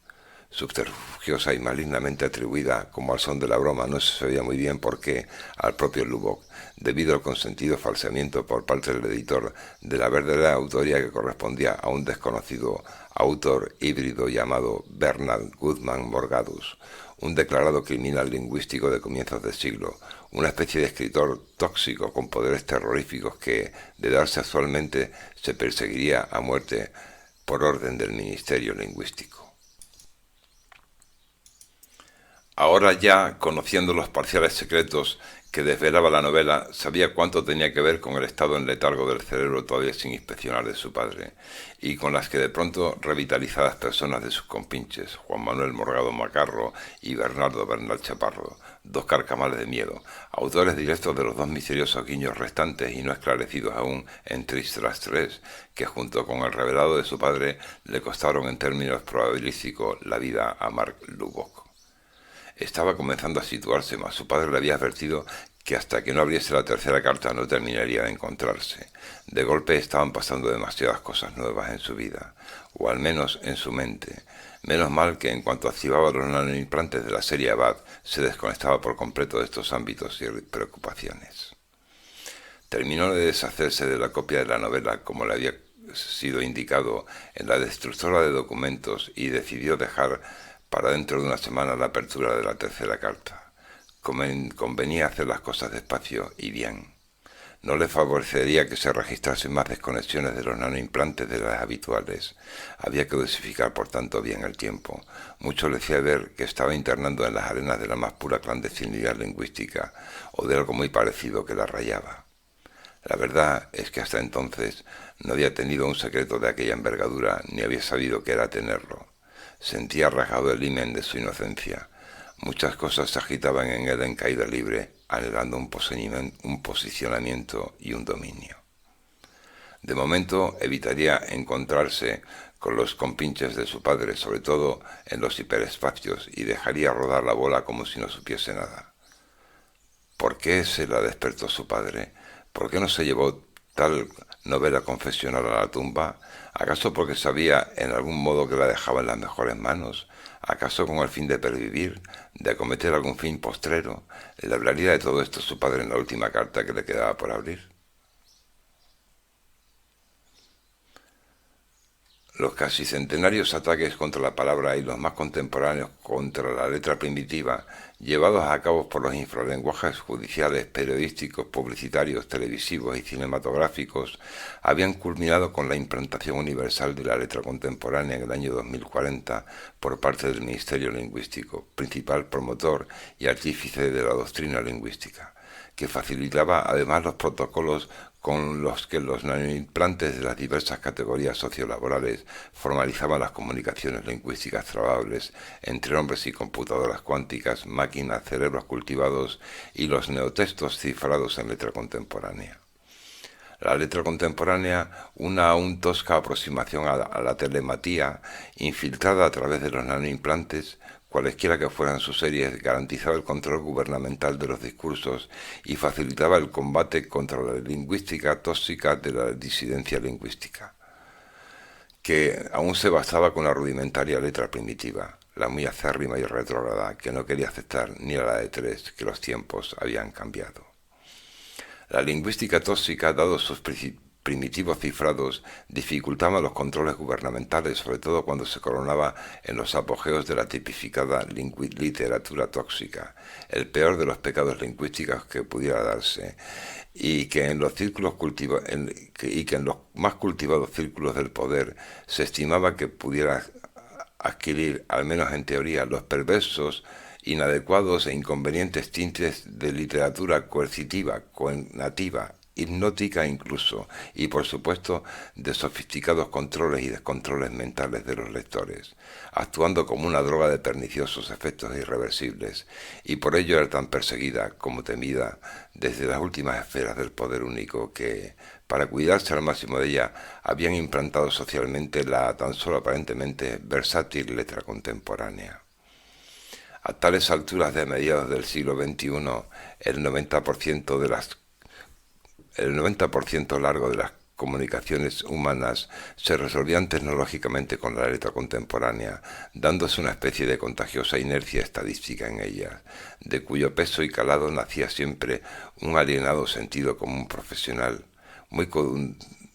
Subterfugiosa y malignamente atribuida como al son de la broma, no se sabía muy bien por qué al propio Lubbock, debido al consentido falseamiento por parte del editor de la verdadera autoría que correspondía a un desconocido autor híbrido llamado Bernard Goodman Morgadus, un declarado criminal lingüístico de comienzos de siglo, una especie de escritor tóxico con poderes terroríficos que, de darse actualmente, se perseguiría a muerte por orden del Ministerio Lingüístico. Ahora ya, conociendo los parciales secretos que desvelaba la novela, sabía cuánto tenía que ver con el estado en letargo del cerebro todavía sin inspeccionar de su padre, y con las que de pronto revitalizadas personas de sus compinches, Juan Manuel Morgado Macarro y Bernardo Bernal Chaparro, dos carcamales de miedo, autores directos de los dos misteriosos guiños restantes y no esclarecidos aún en Tris tras tres, que junto con el revelado de su padre le costaron en términos probabilísticos la vida a Mark Lubbock. Estaba comenzando a situarse, mas su padre le había advertido que hasta que no abriese la tercera carta no terminaría de encontrarse. De golpe estaban pasando demasiadas cosas nuevas en su vida, o al menos en su mente. Menos mal que en cuanto activaba los nanoimplantes de la serie Abad, se desconectaba por completo de estos ámbitos y preocupaciones. Terminó de deshacerse de la copia de la novela como le había sido indicado en la destructora de documentos y decidió dejar para dentro de una semana la apertura de la tercera carta. Convenía hacer las cosas despacio y bien. No le favorecería que se registrasen más desconexiones de los nanoimplantes de las habituales. Había que dosificar por tanto bien el tiempo. Mucho le hacía ver que estaba internando en las arenas de la más pura clandestinidad lingüística, o de algo muy parecido que la rayaba. La verdad es que hasta entonces no había tenido un secreto de aquella envergadura, ni había sabido qué era tenerlo. Sentía rasgado el himen de su inocencia. Muchas cosas se agitaban en él en caída libre, anhelando un posicionamiento y un dominio. De momento evitaría encontrarse con los compinches de su padre, sobre todo en los hiperespacios, y dejaría rodar la bola como si no supiese nada. ¿Por qué se la despertó su padre? ¿Por qué no se llevó tal novela confesional a la tumba? ¿Acaso porque sabía en algún modo que la dejaba en las mejores manos? ¿Acaso con el fin de pervivir, de acometer algún fin postrero? ¿Le hablaría de todo esto su padre en la última carta que le quedaba por abrir? Los casi centenarios ataques contra la palabra y los más contemporáneos contra la letra primitiva, llevados a cabo por los infralenguajes judiciales, periodísticos, publicitarios, televisivos y cinematográficos, habían culminado con la implantación universal de la letra contemporánea en el año 2040 por parte del Ministerio Lingüístico, principal promotor y artífice de la doctrina lingüística, que facilitaba además los protocolos con los que los nanoimplantes de las diversas categorías sociolaborales formalizaban las comunicaciones lingüísticas trabables entre hombres y computadoras cuánticas, máquinas, cerebros cultivados y los neotextos cifrados en letra contemporánea. La letra contemporánea, una aún tosca aproximación a la telematía, infiltrada a través de los nanoimplantes, cualesquiera que fueran sus series, garantizaba el control gubernamental de los discursos y facilitaba el combate contra la lingüística tóxica de la disidencia lingüística, que aún se basaba con la rudimentaria letra primitiva, la muy acérrima y retrógrada, que no quería aceptar ni a la de tres, que los tiempos habían cambiado. La lingüística tóxica, dados sus primitivos cifrados, dificultaba los controles gubernamentales, sobre todo cuando se coronaba en los apogeos de la tipificada literatura tóxica, el peor de los pecados lingüísticos que pudiera darse, y que en los más cultivados círculos del poder se estimaba que pudiera adquirir, al menos en teoría, los perversos, inadecuados e inconvenientes tintes de literatura coercitiva, conativa, hipnótica incluso, y por supuesto de sofisticados controles y descontroles mentales de los lectores, actuando como una droga de perniciosos efectos irreversibles, y por ello era tan perseguida como temida desde las últimas esferas del poder único que, para cuidarse al máximo de ella, habían implantado socialmente la tan solo aparentemente versátil letra contemporánea. A tales alturas de mediados del siglo XXI, el 90% largo de las comunicaciones humanas se resolvían tecnológicamente con la letra contemporánea, dándose una especie de contagiosa inercia estadística en ellas, de cuyo peso y calado nacía siempre un alienado sentido común profesional,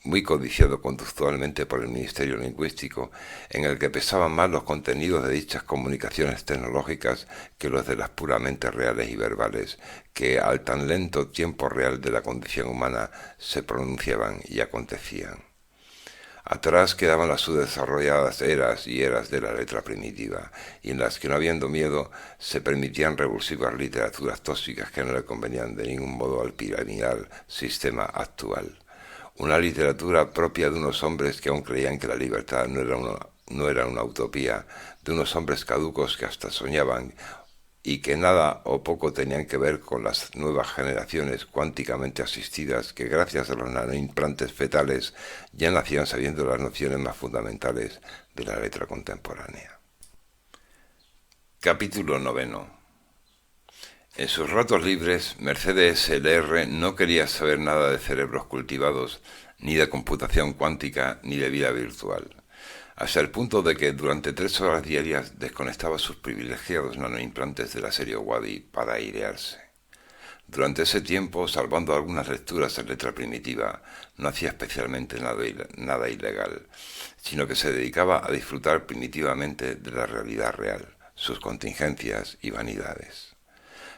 muy codiciado conductualmente por el Ministerio Lingüístico, en el que pesaban más los contenidos de dichas comunicaciones tecnológicas que los de las puramente reales y verbales, que al tan lento tiempo real de la condición humana se pronunciaban y acontecían. Atrás quedaban las subdesarrolladas eras y eras de la letra primitiva, y en las que, no habiendo miedo, se permitían revulsivas literaturas tóxicas que no le convenían de ningún modo al piramidal sistema actual. Una literatura propia de unos hombres que aún creían que la libertad no era una utopía, de unos hombres caducos que hasta soñaban y que nada o poco tenían que ver con las nuevas generaciones cuánticamente asistidas que gracias a los nanoimplantes fetales ya nacían sabiendo las nociones más fundamentales de la letra contemporánea. Capítulo 9. En sus ratos libres, Mercedes L.R. no quería saber nada de cerebros cultivados, ni de computación cuántica, ni de vida virtual, hasta el punto de que durante 3 horas diarias desconectaba sus privilegiados nanoimplantes de la serie Wadi para airearse. Durante ese tiempo, salvando algunas lecturas en letra primitiva, no hacía especialmente nada ilegal, sino que se dedicaba a disfrutar primitivamente de la realidad real, sus contingencias y vanidades.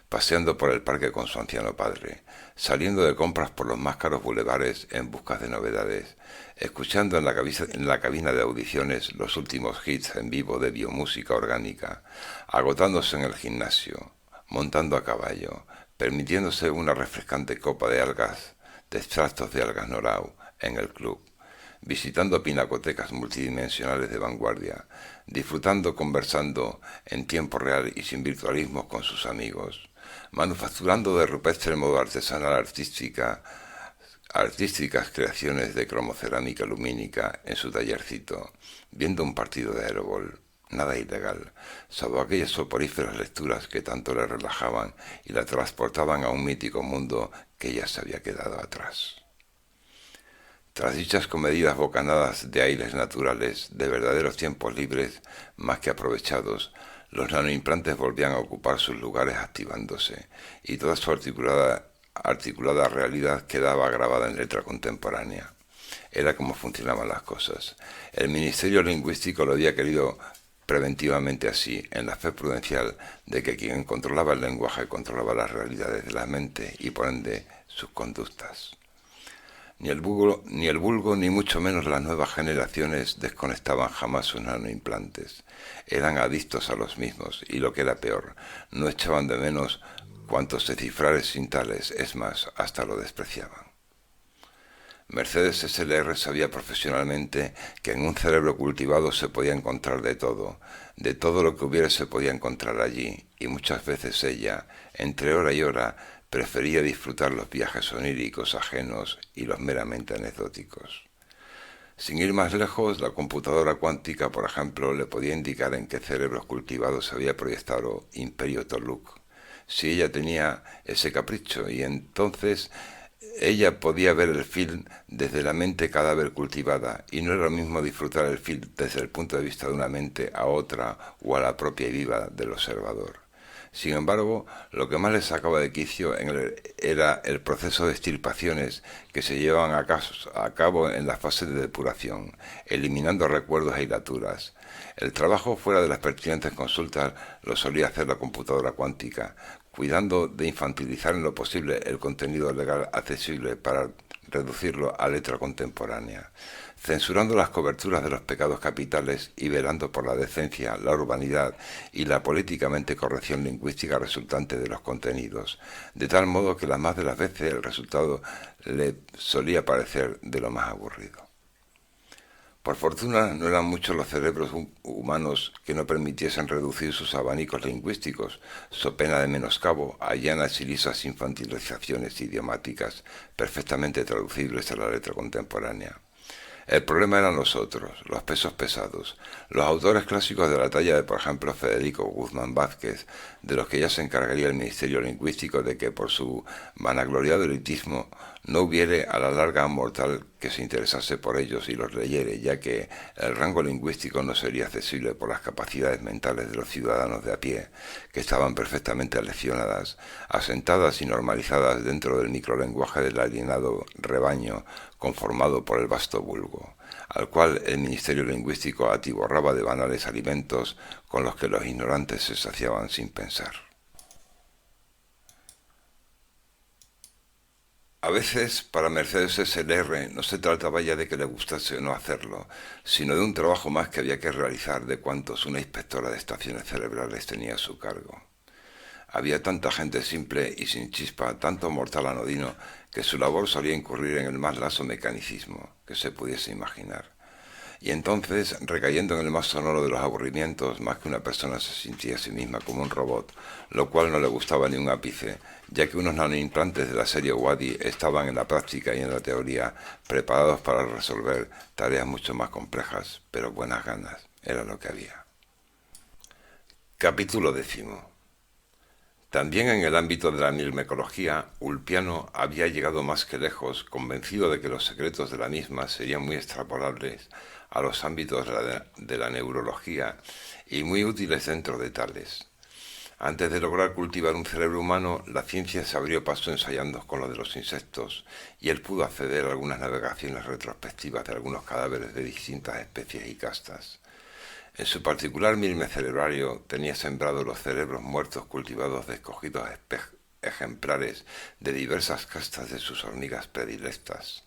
Paseando por el parque con su anciano padre, saliendo de compras por los más caros bulevares en busca de novedades, escuchando en la cabina de audiciones los últimos hits en vivo de biomúsica orgánica, agotándose en el gimnasio, montando a caballo, permitiéndose una refrescante copa de algas de extractos de algas Norau en el club, visitando pinacotecas multidimensionales de vanguardia, disfrutando, conversando en tiempo real y sin virtualismos con sus amigos, manufacturando de rupestre modo artesanal artísticas creaciones de cromocerámica lumínica en su tallercito, viendo un partido de aerobol. Nada ilegal, salvo aquellas soporíferas lecturas que tanto le relajaban y la transportaban a un mítico mundo que ya se había quedado atrás. Tras dichas comedidas bocanadas de aires naturales, de verdaderos tiempos libres, más que aprovechados, los nanoimplantes volvían a ocupar sus lugares activándose, y toda su articulada realidad quedaba grabada en letra contemporánea. Era como funcionaban las cosas. El Ministerio Lingüístico lo había querido preventivamente así, en la fe prudencial de que quien controlaba el lenguaje controlaba las realidades de la mente y por ende sus conductas. Ni el vulgo, ni mucho menos las nuevas generaciones desconectaban jamás sus nanoimplantes. Eran adictos a los mismos y, lo que era peor, no echaban de menos cuantos descifrares sin tales, es más, hasta lo despreciaban. Mercedes SLR sabía profesionalmente que en un cerebro cultivado se podía encontrar de todo lo que hubiera se podía encontrar allí, y muchas veces ella, entre hora y hora, prefería disfrutar los viajes oníricos ajenos y los meramente anecdóticos. Sin ir más lejos, la computadora cuántica, por ejemplo, le podía indicar en qué cerebros cultivados se había proyectado Imperio Toluk, si ella tenía ese capricho, y entonces ella podía ver el film desde la mente cadáver cultivada, y no era lo mismo disfrutar el film desde el punto de vista de una mente a otra o a la propia y viva del observador. Sin embargo, lo que más le sacaba de quicio era el proceso de extirpaciones que se llevaban a cabo en la fase de depuración, eliminando recuerdos e hilaturas. El trabajo fuera de las pertinentes consultas lo solía hacer la computadora cuántica, cuidando de infantilizar en lo posible el contenido legal accesible para reducirlo a letra contemporánea, censurando las coberturas de los pecados capitales y velando por la decencia, la urbanidad y la políticamente corrección lingüística resultante de los contenidos, de tal modo que las más de las veces el resultado le solía parecer de lo más aburrido. Por fortuna, no eran muchos los cerebros humanos que no permitiesen reducir sus abanicos lingüísticos, so pena de menoscabo, a llanas y lisas infantilizaciones idiomáticas perfectamente traducibles a la letra contemporánea. El problema eran los otros, los pesos pesados, los autores clásicos de la talla de, por ejemplo, Federico Guzmán Vázquez, de los que ya se encargaría el Ministerio Lingüístico de que por su vanagloriado elitismo no hubiere a la larga mortal que se interesase por ellos y los leyere, ya que el rango lingüístico no sería accesible por las capacidades mentales de los ciudadanos de a pie, que estaban perfectamente aleccionadas, asentadas y normalizadas dentro del microlenguaje del alienado rebaño conformado por el vasto vulgo, al cual el Ministerio Lingüístico atiborraba de banales alimentos con los que los ignorantes se saciaban sin pensar. A veces, para Mercedes SLR no se trataba ya de que le gustase o no hacerlo, sino de un trabajo más que había que realizar de cuantos una inspectora de estaciones cerebrales tenía a su cargo. Había tanta gente simple y sin chispa, tanto mortal anodino, que su labor solía incurrir en el más laso mecanicismo que se pudiese imaginar. Y entonces, recayendo en el más sonoro de los aburrimientos, más que una persona se sentía a sí misma como un robot, lo cual no le gustaba ni un ápice, ya que unos nanoimplantes de la serie Wadi estaban en la práctica y en la teoría preparados para resolver tareas mucho más complejas, pero buenas ganas era lo que había. Capítulo 10. También en el ámbito de la microecología, Ulpiano había llegado más que lejos, convencido de que los secretos de la misma serían muy extrapolables a los ámbitos de la neurología y muy útiles dentro de tales. Antes de lograr cultivar un cerebro humano, la ciencia se abrió paso ensayando con lo de los insectos, y él pudo acceder a algunas navegaciones retrospectivas de algunos cadáveres de distintas especies y castas. En su particular milme cerebrario tenía sembrados los cerebros muertos cultivados de escogidos ejemplares de diversas castas de sus hormigas predilectas,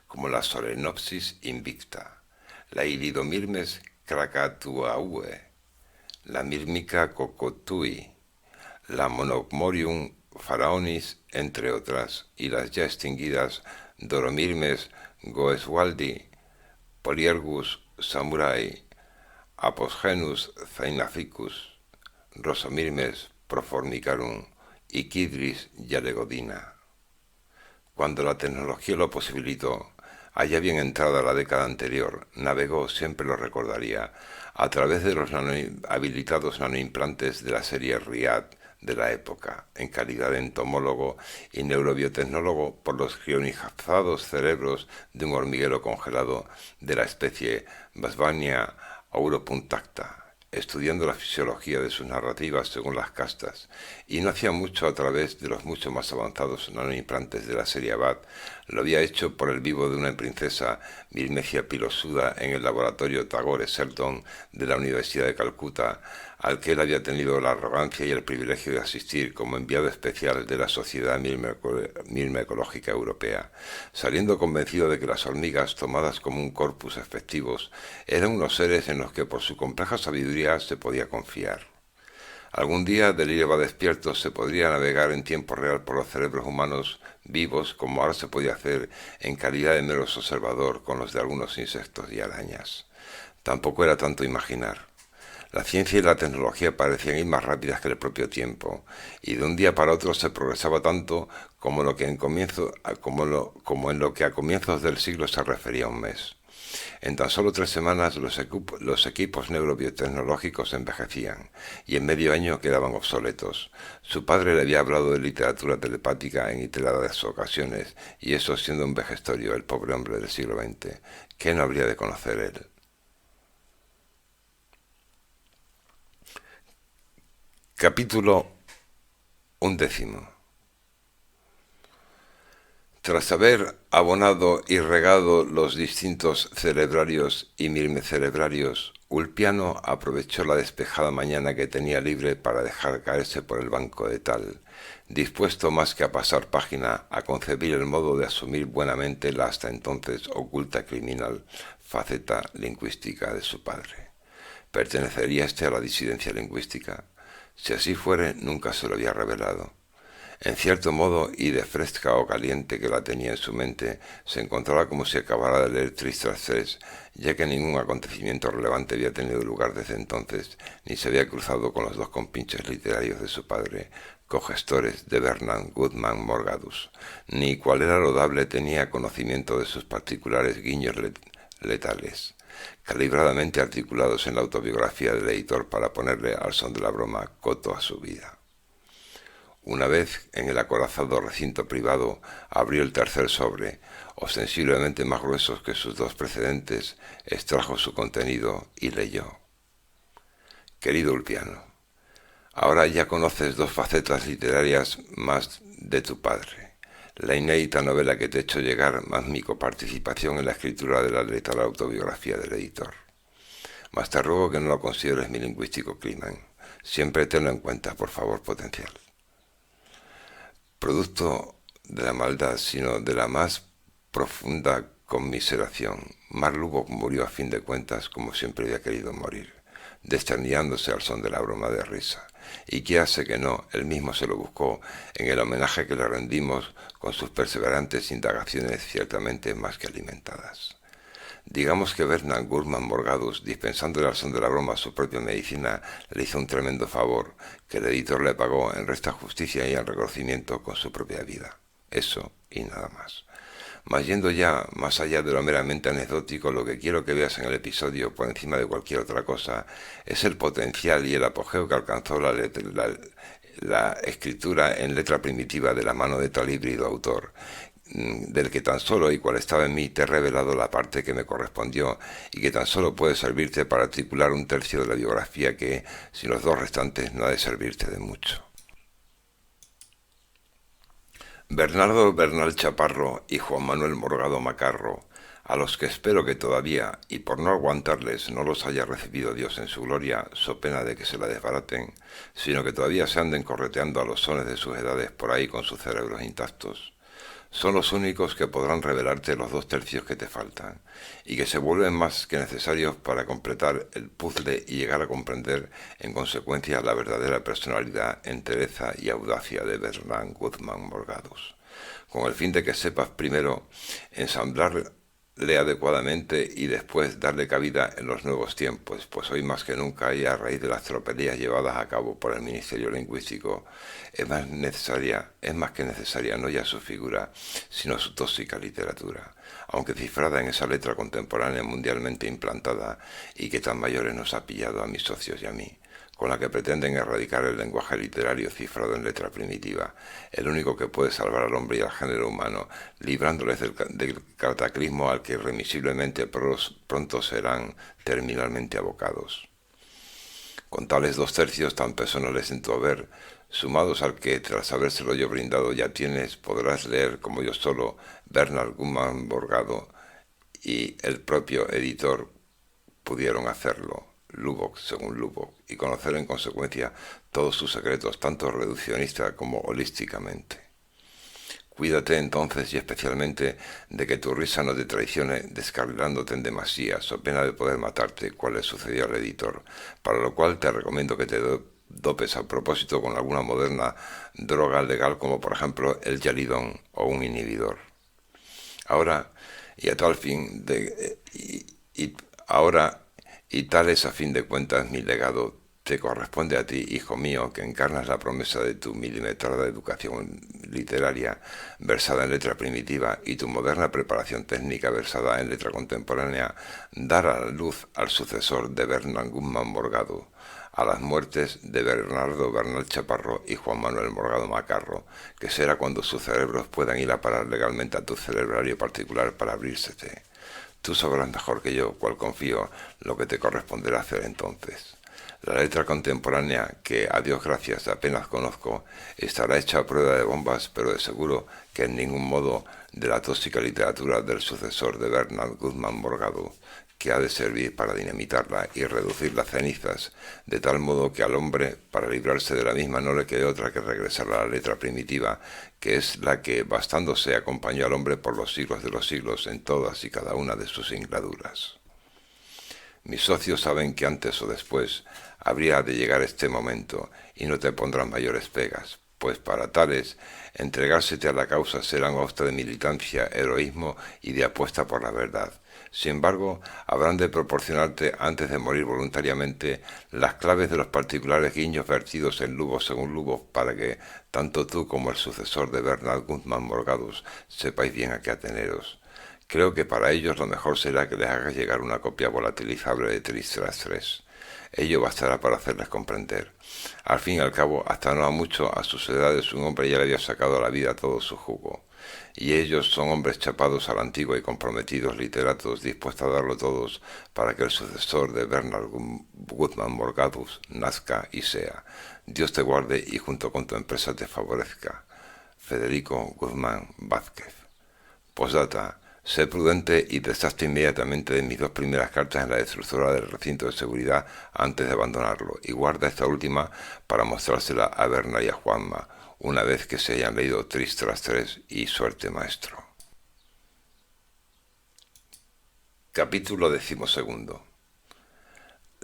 como la Solenopsis invicta, la Iridomyrmes krakatuaue, la Myrmica cocotui, la Monomorium Faraonis, entre otras, y las ya extinguidas Doromirmes Goeswaldi, Poliergus samurai, Aposgenus zainaficus, Rosomirmes proformicarum y Kidris yalegodina. Cuando la tecnología lo posibilitó, allá bien entrada la década anterior, navegó, siempre lo recordaría, a través de los habilitados nanoimplantes de la serie Riad de la época, en calidad de entomólogo y neurobiotecnólogo, por los criogenizados cerebros de un hormiguero congelado de la especie Basvania auropunctata, estudiando la fisiología de sus narrativas según las castas, y no hacía mucho a través de los mucho más avanzados nanoimplantes de la serie Abad. Lo había hecho por el vivo de una princesa Mirmecia pilosuda en el laboratorio Tagore Seton de la Universidad de Calcuta, al que él había tenido la arrogancia y el privilegio de asistir como enviado especial de la Sociedad Mirmecológica Europea, saliendo convencido de que las hormigas, tomadas como un corpus efectivos, eran unos seres en los que por su compleja sabiduría se podía confiar. Algún día, del IREVA despierto, se podría navegar en tiempo real por los cerebros humanos vivos, como ahora se podía hacer en calidad de meros observador con los de algunos insectos y arañas. Tampoco era tanto imaginar. La ciencia y la tecnología parecían ir más rápidas que el propio tiempo, y de un día para otro se progresaba tanto como en lo que a comienzos del siglo se refería a un mes. En tan solo 3 semanas los equipos neurobiotecnológicos envejecían y en medio año quedaban obsoletos. Su padre le había hablado de literatura telepática en iteradas ocasiones, y eso siendo un vejestorio, el pobre hombre del siglo XX. ¿Qué no habría de conocer él? Capítulo 11. Tras haber abonado y regado los distintos cerebrarios y mirmecerebrarios, Ulpiano aprovechó la despejada mañana que tenía libre para dejar caerse por el banco de tal, dispuesto más que a pasar página a concebir el modo de asumir buenamente la hasta entonces oculta criminal faceta lingüística de su padre. ¿Pertenecería éste a la disidencia lingüística? Si así fuere, nunca se lo había revelado. En cierto modo, y de fresca o caliente que la tenía en su mente, se encontraba como si acabara de leer Tristram, ya que ningún acontecimiento relevante había tenido lugar desde entonces, ni se había cruzado con los dos compinches literarios de su padre, cogestores de Bernard Goodman Morgadus, ni, cual era lodable, tenía conocimiento de sus particulares guiños letales, calibradamente articulados en la autobiografía del editor para ponerle, al son de la broma, coto a su vida. Una vez, en el acorazado recinto privado, abrió el tercer sobre, ostensiblemente más gruesos que sus dos precedentes, extrajo su contenido y leyó. Querido Ulpiano, ahora ya conoces 2 facetas literarias más de tu padre: la inédita novela que te he hecho llegar, más mi coparticipación en la escritura de la letal autobiografía del editor. Mas te ruego que no lo consideres mi lingüístico crimen. Siempre tenlo en cuenta, por favor, potencial. Producto de la maldad, sino de la más profunda conmiseración, Mark Lubbock murió a fin de cuentas como siempre había querido morir, desternidándose al son de la broma de risa, y que hace que no, él mismo se lo buscó en el homenaje que le rendimos con sus perseverantes indagaciones ciertamente más que alimentadas. Digamos que Bernard Goodman Morgadus, dispensándole al son de la broma su propia medicina, le hizo un tremendo favor, que el editor le pagó en resta justicia y en reconocimiento con su propia vida. Eso y nada más. Mas yendo ya más allá de lo meramente anecdótico, lo que quiero que veas en el episodio, por encima de cualquier otra cosa, es el potencial y el apogeo que alcanzó la escritura en letra primitiva de la mano de tal híbrido autor, del que tan solo y cual estaba en mí te he revelado la parte que me correspondió, y que tan solo puede servirte para articular un tercio de la biografía que, sin los 2 restantes, no ha de servirte de mucho. Bernardo Bernal Chaparro y Juan Manuel Morgado Macarro, a los que espero que todavía, y por no aguantarles, no los haya recibido Dios en su gloria, so pena de que se la desbaraten, sino que todavía se anden correteando a los sones de sus edades por ahí con sus cerebros intactos, son los únicos que podrán revelarte los 2 tercios que te faltan, y que se vuelven más que necesarios para completar el puzzle y llegar a comprender, en consecuencia, la verdadera personalidad, entereza y audacia de Bernard Guzmán Morgados, con el fin de que sepas primero ensamblarle adecuadamente y después darle cabida en los nuevos tiempos, pues hoy más que nunca y a raíz de las tropelías llevadas a cabo por el Ministerio Lingüístico, es más que necesaria no ya su figura, sino su tóxica literatura, aunque cifrada en esa letra contemporánea mundialmente implantada y que tan mayores nos ha pillado a mis socios y a mí, con la que pretenden erradicar el lenguaje literario cifrado en letra primitiva, el único que puede salvar al hombre y al género humano, librándoles del cataclismo al que irremisiblemente pronto serán terminalmente abocados. Con tales 2 tercios tan personales en tu haber, sumados al que, tras habérselo yo brindado, ya tienes, podrás leer, como yo solo, Bernard Guzmán Morgado y el propio editor pudieron hacerlo, Lubbock según Lubbock, y conocer en consecuencia todos sus secretos, tanto reduccionista como holísticamente. Cuídate entonces y especialmente de que tu risa no te traicione descarrilándote en demasía, so pena de poder matarte, cual le sucedió al editor, para lo cual te recomiendo que te dopes a propósito con alguna moderna droga legal como por ejemplo el Yalidón o un inhibidor. Ahora, y a tal fin de... ahora y tal es a fin de cuentas mi legado, te corresponde a ti, hijo mío, que encarnas la promesa de tu milimetrada educación literaria versada en letra primitiva y tu moderna preparación técnica versada en letra contemporánea, dar a la luz al sucesor de Bernard Guzmán Morgado, a las muertes de Bernardo Bernal Chaparro y Juan Manuel Morgado Macarro, que será cuando sus cerebros puedan ir a parar legalmente a tu cerebrario particular para abrírsete. Tú sabrás mejor que yo, cual confío, lo que te corresponderá hacer entonces. La letra contemporánea, que a Dios gracias apenas conozco, estará hecha a prueba de bombas, pero de seguro que en ningún modo de la tóxica literatura del sucesor de Bernard Guzmán Morgado, que ha de servir para dinamitarla y reducirla a cenizas, de tal modo que al hombre, para librarse de la misma, no le quede otra que regresar a la letra primitiva, que es la que, bastándose, acompañó al hombre por los siglos de los siglos en todas y cada una de sus singladuras. Mis socios saben que antes o después habría de llegar este momento y no te pondrán mayores pegas, pues para tales, entregársete a la causa será un acto de militancia, heroísmo y de apuesta por la verdad. Sin embargo, habrán de proporcionarte, antes de morir voluntariamente, las claves de los particulares guiños vertidos en Lubbock según Lubbock para que, tanto tú como el sucesor de Bernard Guzmán Morgados, sepáis bien a qué ateneros. Creo que para ellos lo mejor será que les hagas llegar una copia volatilizable de Tristras 3. Ello bastará para hacerles comprender. Al fin y al cabo, hasta no ha mucho, a sus edades un hombre ya le había sacado a la vida todo su jugo. Y ellos son hombres chapados a la antigua y comprometidos literatos dispuestos a darlo todos para que el sucesor de Bernard Guzmán Morgados nazca y sea. Dios te guarde y junto con tu empresa te favorezca. Federico Guzmán Vázquez. Postdata. Sé prudente y deshazte inmediatamente de mis 2 primeras cartas en la estructura del recinto de seguridad antes de abandonarlo, y guarda esta última para mostrársela a Berna y a Juanma, una vez que se hayan leído Tristras 3 y Suerte Maestro. Capítulo 12.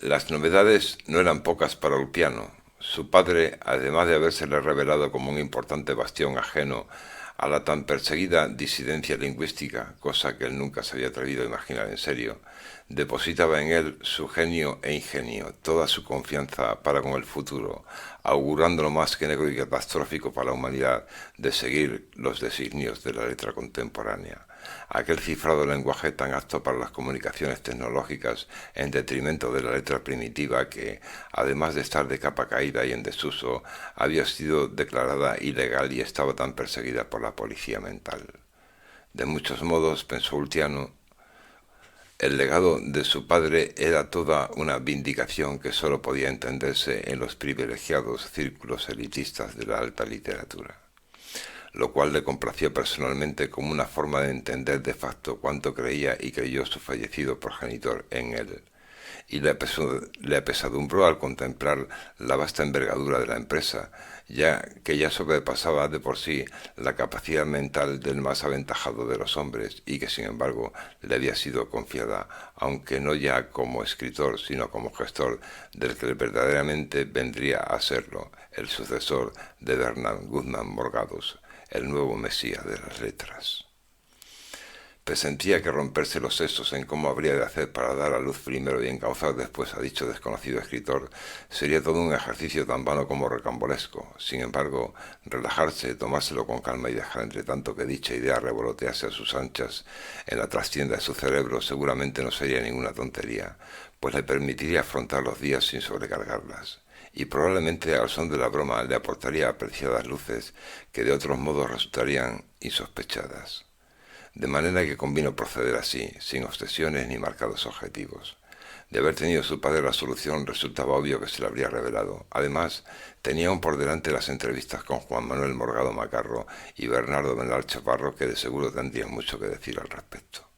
Las novedades no eran pocas para Ulpiano. Su padre, además de habérsele revelado como un importante bastión ajeno a la tan perseguida disidencia lingüística, cosa que él nunca se había atrevido a imaginar en serio, depositaba en él su genio e ingenio, toda su confianza para con el futuro, augurando lo más que negro y catastrófico para la humanidad de seguir los designios de la letra contemporánea. Aquel cifrado lenguaje tan apto para las comunicaciones tecnológicas en detrimento de la letra primitiva que, además de estar de capa caída y en desuso, había sido declarada ilegal y estaba tan perseguida por la policía mental. De muchos modos, pensó Ulpiano, el legado de su padre era toda una vindicación que sólo podía entenderse en los privilegiados círculos elitistas de la alta literatura, lo cual le complació personalmente como una forma de entender de facto cuánto creía y creyó su fallecido progenitor en él, y le apesadumbró al contemplar la vasta envergadura de la empresa, ya que ya sobrepasaba de por sí la capacidad mental del más aventajado de los hombres y que sin embargo le había sido confiada, aunque no ya como escritor, sino como gestor del que verdaderamente vendría a serlo, el sucesor de Bernard Goodman Morgados, el nuevo mesías de las letras. Presentía que romperse los sesos en cómo habría de hacer para dar a luz primero y encauzar después a dicho desconocido escritor sería todo un ejercicio tan vano como rocambolesco. Sin embargo, relajarse, tomárselo con calma y dejar entre tanto que dicha idea revolotease a sus anchas en la trastienda de su cerebro seguramente no sería ninguna tontería, pues le permitiría afrontar los días sin sobrecargarlas. Y probablemente al son de la broma le aportaría apreciadas luces que de otros modos resultarían insospechadas. De manera que convino proceder así, sin obsesiones ni marcados objetivos. De haber tenido su padre la solución, resultaba obvio que se le habría revelado. Además, tenía aún por delante las entrevistas con Juan Manuel Morgado Macarro y Bernardo Bernal Chaparro, que de seguro tendrían mucho que decir al respecto.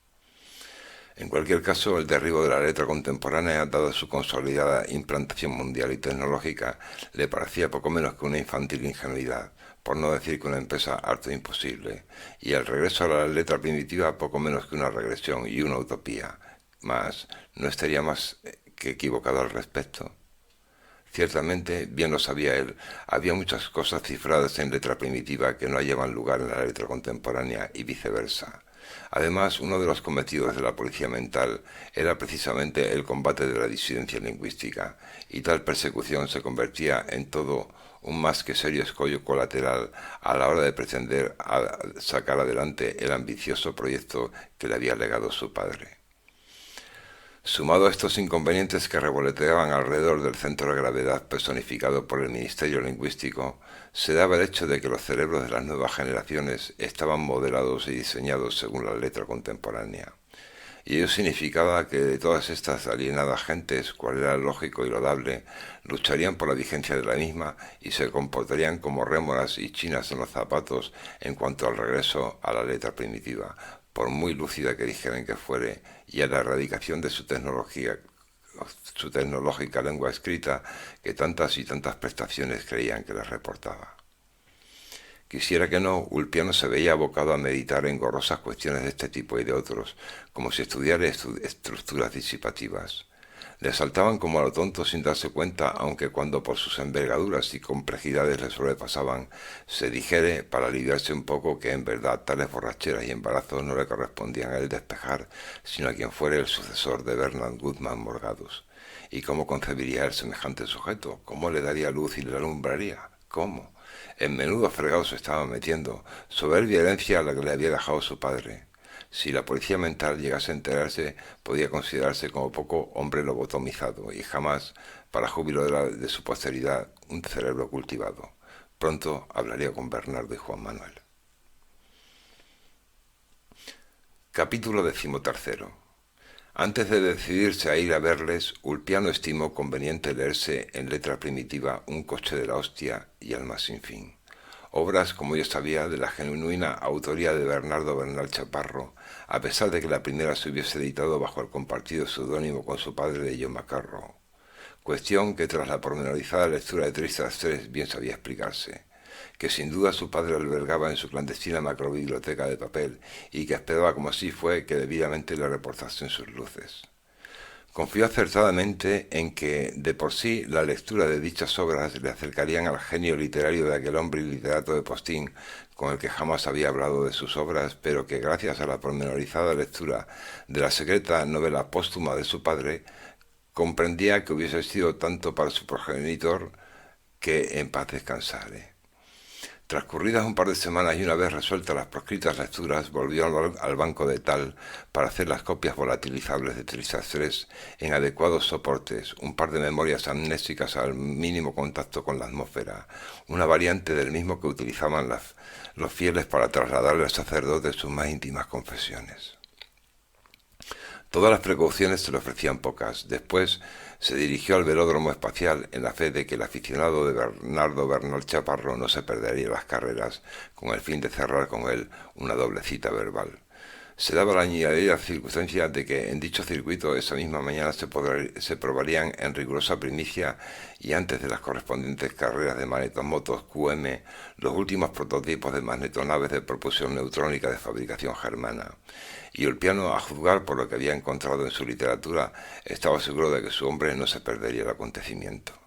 En cualquier caso, el derribo de la letra contemporánea, dada su consolidada implantación mundial y tecnológica, le parecía poco menos que una infantil ingenuidad, por no decir que una empresa harto imposible, y el regreso a la letra primitiva poco menos que una regresión y una utopía. Mas, ¿no estaría más que equivocado al respecto? Ciertamente, bien lo sabía él, había muchas cosas cifradas en letra primitiva que no hallaban lugar en la letra contemporánea y viceversa. Además, uno de los cometidos de la policía mental era precisamente el combate de la disidencia lingüística, y tal persecución se convertía en todo un más que serio escollo colateral a la hora de pretender sacar adelante el ambicioso proyecto que le había legado su padre. Sumado a estos inconvenientes que revoloteaban alrededor del centro de gravedad personificado por el Ministerio Lingüístico, se daba el hecho de que los cerebros de las nuevas generaciones estaban modelados y diseñados según la letra contemporánea. Y ello significaba que de todas estas alienadas gentes, cual era lógico y loable, lucharían por la vigencia de la misma y se comportarían como rémoras y chinas en los zapatos en cuanto al regreso a la letra primitiva, por muy lúcida que dijeran que fuere, y a la erradicación de su tecnológica lengua escrita que tantas y tantas prestaciones creían que les reportaba. Quisiera que no, Ulpiano se veía abocado a meditar engorrosas cuestiones de este tipo y de otros, como si estudiara estructuras disipativas. Le asaltaban como a lo tonto sin darse cuenta, aunque cuando por sus envergaduras y complejidades le sobrepasaban, se dijere, para aliviarse un poco, que en verdad tales borracheras y embarazos no le correspondían a él despejar, sino a quien fuera el sucesor de Bernard Goodman Morgados. ¿Y cómo concebiría él semejante sujeto? ¿Cómo le daría luz y le alumbraría? ¿Cómo? En menudo fregado se estaba metiendo, soberbia herencia a la que le había dejado su padre. Si la policía mental llegase a enterarse, podía considerarse como poco hombre lobotomizado y jamás, para júbilo de su posteridad, un cerebro cultivado. Pronto hablaría con Bernardo y Juan Manuel. Capítulo 13. Antes de decidirse a ir a verles, Ulpiano estimó conveniente leerse en letra primitiva Un coche de la hostia y Alma sin fin. Obras, como yo sabía, de la genuina autoría de Bernardo Bernal Chaparro, a pesar de que la primera se hubiese editado bajo el compartido seudónimo con su padre de John Macarro. Cuestión que tras la pormenorizada lectura de Tristas III bien sabía explicarse, que sin duda su padre albergaba en su clandestina macrobiblioteca de papel y que esperaba como así fue que debidamente le reportasen sus luces. Confió acertadamente en que, de por sí, la lectura de dichas obras le acercarían al genio literario de aquel hombre y literato de postín con el que jamás había hablado de sus obras, pero que gracias a la pormenorizada lectura de la secreta novela póstuma de su padre, comprendía que hubiese sido tanto para su progenitor que en paz descansare. Transcurridas un par de semanas y una vez resueltas las proscritas lecturas, volvió al banco de Tal para hacer las copias volatilizables de Tristas III en adecuados soportes, un par de memorias amnésicas al mínimo contacto con la atmósfera, una variante del mismo que utilizaban los fieles para trasladarle al sacerdote sus más íntimas confesiones. Todas las precauciones se le ofrecían pocas. Después se dirigió al velódromo espacial en la fe de que el aficionado de Bernardo Bernal Chaparro no se perdería las carreras con el fin de cerrar con él una doble cita verbal. Se daba la añadida circunstancia de que en dicho circuito esa misma mañana se probarían en rigurosa primicia y antes de las correspondientes carreras de magnetomotos QM los últimos prototipos de magnetonaves de propulsión neutrónica de fabricación germana. Y Ulpiano, a juzgar por lo que había encontrado en su literatura, estaba seguro de que su hombre no se perdería el acontecimiento.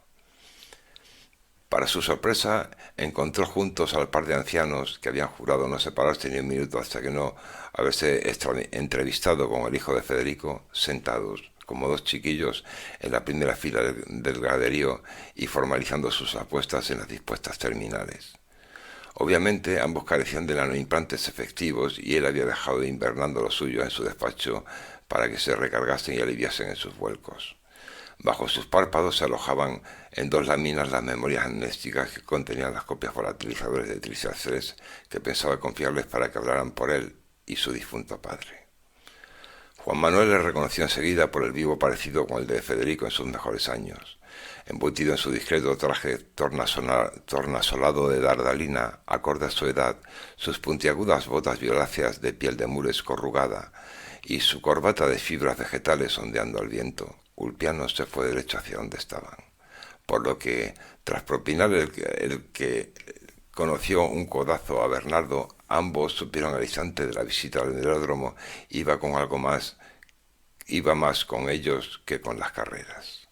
Para su sorpresa, encontró juntos al par de ancianos que habían jurado no separarse ni un minuto hasta que no haberse entrevistado con el hijo de Federico, sentados, como dos chiquillos, en la primera fila del graderío y formalizando sus apuestas en las dispuestas terminales. Obviamente, ambos carecían de nanoimplantes efectivos y él había dejado invernando los suyos en su despacho para que se recargasen y aliviasen en sus vuelcos. Bajo sus párpados se alojaban en dos láminas las memorias amnésticas que contenían las copias volatilizadores de Tricias 3 que pensaba confiarles para que hablaran por él y su difunto padre. Juan Manuel le reconoció enseguida por el vivo parecido con el de Federico en sus mejores años. Embutido en su discreto traje tornasolado de dardalina, acorde a su edad, sus puntiagudas botas violáceas de piel de mules corrugada y su corbata de fibras vegetales ondeando al viento, Ulpiano se fue derecho hacia donde estaban. Por lo que, tras propinar el que conoció un codazo a Bernardo, ambos supieron al instante de la visita al velódromo iba más con ellos que con las carreras.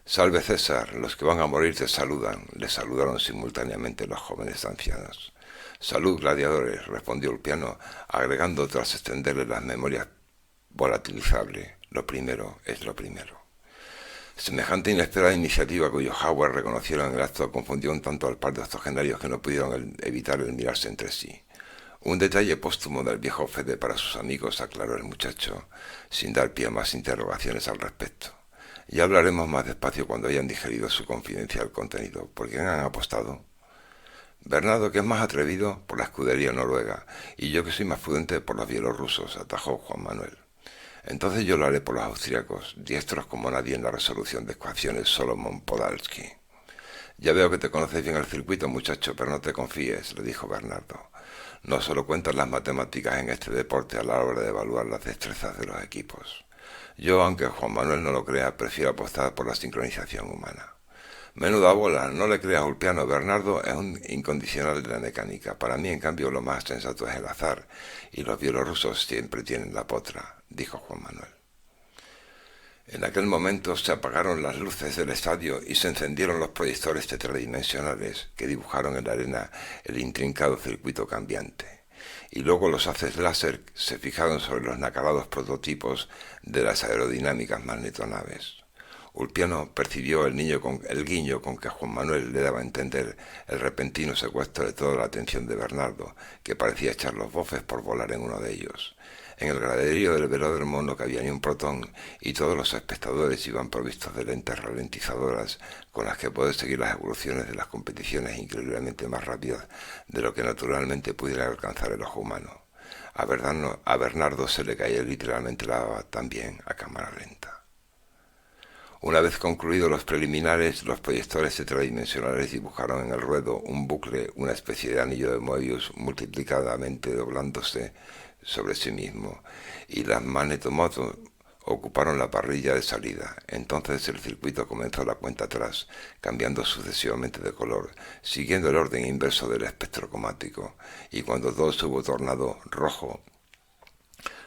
Salve César, los que van a morir te saludan, le saludaron simultáneamente los jóvenes ancianos. Salud, gladiadores, respondió Ulpiano, agregando tras extenderle las memorias volatilizables. Lo primero es lo primero. Semejante inesperada iniciativa, cuyo Howard reconoció en el acto, confundió un tanto al par de octogenarios que no pudieron evitar el mirarse entre sí. Un detalle póstumo del viejo Fede para sus amigos, aclaró el muchacho, sin dar pie a más interrogaciones al respecto. Ya hablaremos más despacio cuando hayan digerido su confidencial contenido. ¿Por quién han apostado? Bernardo, que es más atrevido, por la escudería noruega, y yo, que soy más prudente, por los bielorrusos, atajó Juan Manuel. Entonces yo lo haré por los austríacos, diestros como nadie en la resolución de ecuaciones Solomon Podalski. Ya veo que te conoces bien el circuito, muchacho, pero no te confíes, le dijo Bernardo. No solo cuentan las matemáticas en este deporte a la hora de evaluar las destrezas de los equipos. Yo, aunque Juan Manuel no lo crea, prefiero apostar por la sincronización humana. Menuda bola, no le creas Ulpiano, Bernardo es un incondicional de la mecánica. Para mí, en cambio, lo más sensato es el azar, y los bielorrusos siempre tienen la potra, dijo Juan Manuel. En aquel momento se apagaron las luces del estadio y se encendieron los proyectores tetradimensionales que dibujaron en la arena el intrincado circuito cambiante. Y luego los haces láser se fijaron sobre los nacarados prototipos de las aerodinámicas magnetonaves. Ulpiano percibió el guiño con que Juan Manuel le daba a entender el repentino secuestro de toda la atención de Bernardo, que parecía echar los bofes por volar en uno de ellos. En el graderío del velódromo no cabía ni un protón y todos los espectadores iban provistos de lentes ralentizadoras con las que poder seguir las evoluciones de las competiciones increíblemente más rápidas de lo que naturalmente pudiera alcanzar el ojo humano. A Bernardo se le caía literalmente la baba también a cámara lenta. Una vez concluidos los preliminares, los proyectores tetradimensionales dibujaron en el ruedo un bucle, una especie de anillo de Moebius multiplicadamente doblándose sobre sí mismo, y las magnetomotos ocuparon la parrilla de salida. Entonces el circuito comenzó la cuenta atrás, cambiando sucesivamente de color, siguiendo el orden inverso del espectro cromático, y cuando todo estuvo tornado rojo,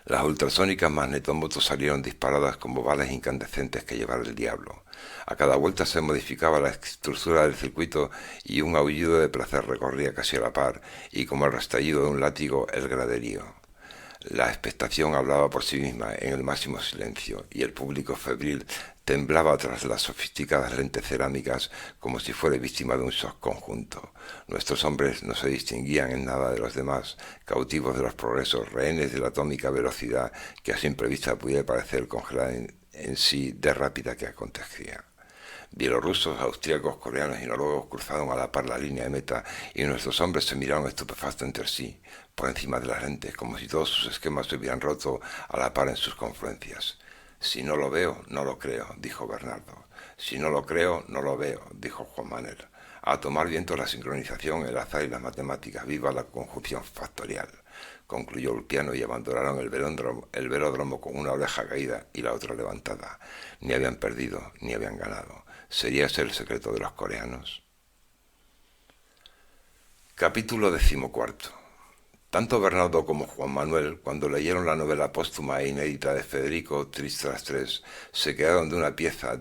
las ultrasónicas magnetomotos salieron disparadas como balas incandescentes que llevara el diablo. A cada vuelta se modificaba la estructura del circuito y un aullido de placer recorría casi a la par, y como el restallido de un látigo, el graderío. La expectación hablaba por sí misma en el máximo silencio, y el público febril temblaba tras las sofisticadas lentes cerámicas como si fuera víctima de un shock conjunto. Nuestros hombres no se distinguían en nada de los demás, cautivos de los progresos, rehenes de la atómica velocidad que a simple vista pudiera parecer congelada en sí de rápida que acontecía. Bielorrusos, austríacos, coreanos y noruegos cruzaron a la par la línea de meta y nuestros hombres se miraron estupefactos entre sí, por encima de las lentes, como si todos sus esquemas se hubieran roto a la par en sus confluencias. Si no lo veo, no lo creo, dijo Bernardo. Si no lo creo, no lo veo, dijo Juan Manuel. A tomar viento la sincronización, el azar y las matemáticas, viva la conjunción factorial. concluyó Ulpiano, y abandonaron el velódromo con una oreja caída y la otra levantada. Ni habían perdido, ni habían ganado. ¿Sería ese el secreto de los coreanos? Capítulo 14. Tanto Bernardo como Juan Manuel, cuando leyeron la novela póstuma e inédita de Federico Tristas, se quedaron de una pieza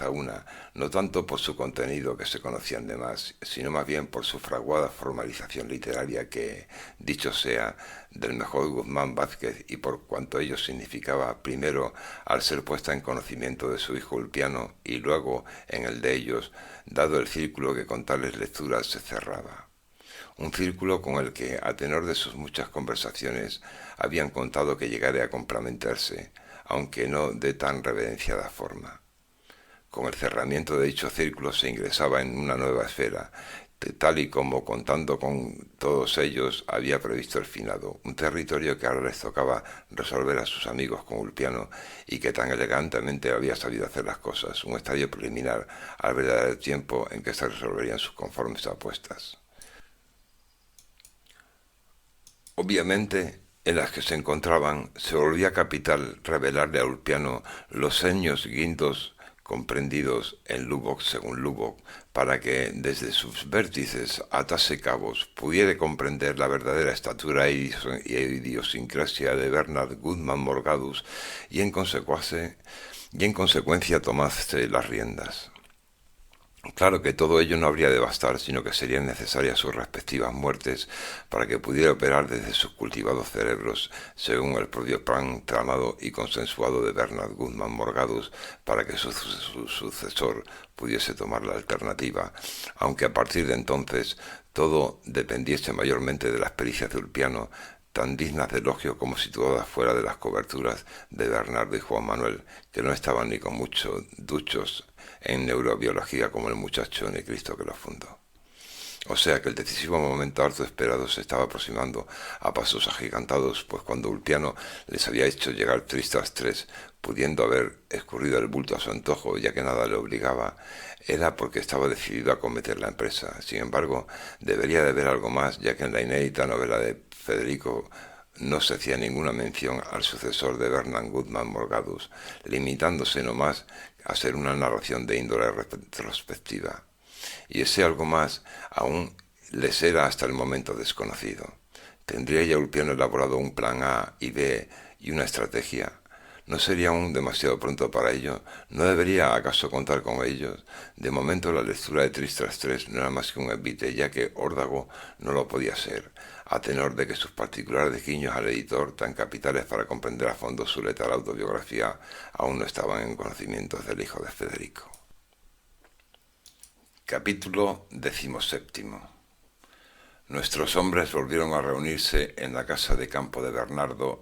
una, no tanto por su contenido, que se conocían de más, sino más bien por su fraguada formalización literaria que, dicho sea, del mejor Guzmán Vázquez, y por cuanto ello significaba, primero al ser puesta en conocimiento de su hijo Ulpiano, y luego en el de ellos, dado el círculo que con tales lecturas se cerraba. Un círculo con el que, a tenor de sus muchas conversaciones, habían contado que llegara a comprometerse, aunque no de tan reverenciada forma. Con el cerramiento de dicho círculo se ingresaba en una nueva esfera, tal y como, contando con todos ellos, había previsto el finado, un territorio que ahora les tocaba resolver a sus amigos con Ulpiano, y que tan elegantemente había sabido hacer las cosas, un estadio preliminar al verdadero tiempo en que se resolverían sus conformes apuestas. Obviamente, en las que se encontraban, se volvía capital revelarle a Ulpiano los seños guindos comprendidos en Lubbock según Lubbock, para que desde sus vértices atase cabos, pudiera comprender la verdadera estatura e idiosincrasia de Bernard Goodman Morgadus, y en consecuencia tomase las riendas. Claro que todo ello no habría de bastar, sino que serían necesarias sus respectivas muertes para que pudiera operar desde sus cultivados cerebros, según el propio plan tramado y consensuado de Bernard Goodman Morgadus, para que su sucesor pudiese tomar la alternativa, aunque a partir de entonces todo dependiese mayormente de las pericias de Ulpiano, tan dignas de elogio como situadas fuera de las coberturas de Bernardo y Juan Manuel, que no estaban ni con mucho duchos en neurobiología como el muchacho ni Cristo que lo fundó. O sea que el decisivo momento harto esperado se estaba aproximando a pasos agigantados, pues cuando Ulpiano les había hecho llegar Tristas 3, pudiendo haber escurrido el bulto a su antojo, ya que nada le obligaba, era porque estaba decidido a acometer la empresa. Sin embargo, debería de haber algo más, ya que en la inédita novela de Federico no se hacía ninguna mención al sucesor de Bernard Goodman Morgadus, limitándose nomás a ser una narración de índole retrospectiva. Y ese algo más aún les era hasta el momento desconocido. ¿Tendría ya Ulpiano elaborado un plan A y B y una estrategia? ¿No sería aún demasiado pronto para ello? ¿No debería acaso contar con ellos? De momento la lectura de Tristas 3 no era más que un envite, ya que Órdago no lo podía ser, a tenor de que sus particulares guiños al editor, tan capitales para comprender a fondo su letal autobiografía, aún no estaban en conocimientos del hijo de Federico. Capítulo 17. Nuestros hombres volvieron a reunirse en la casa de campo de Bernardo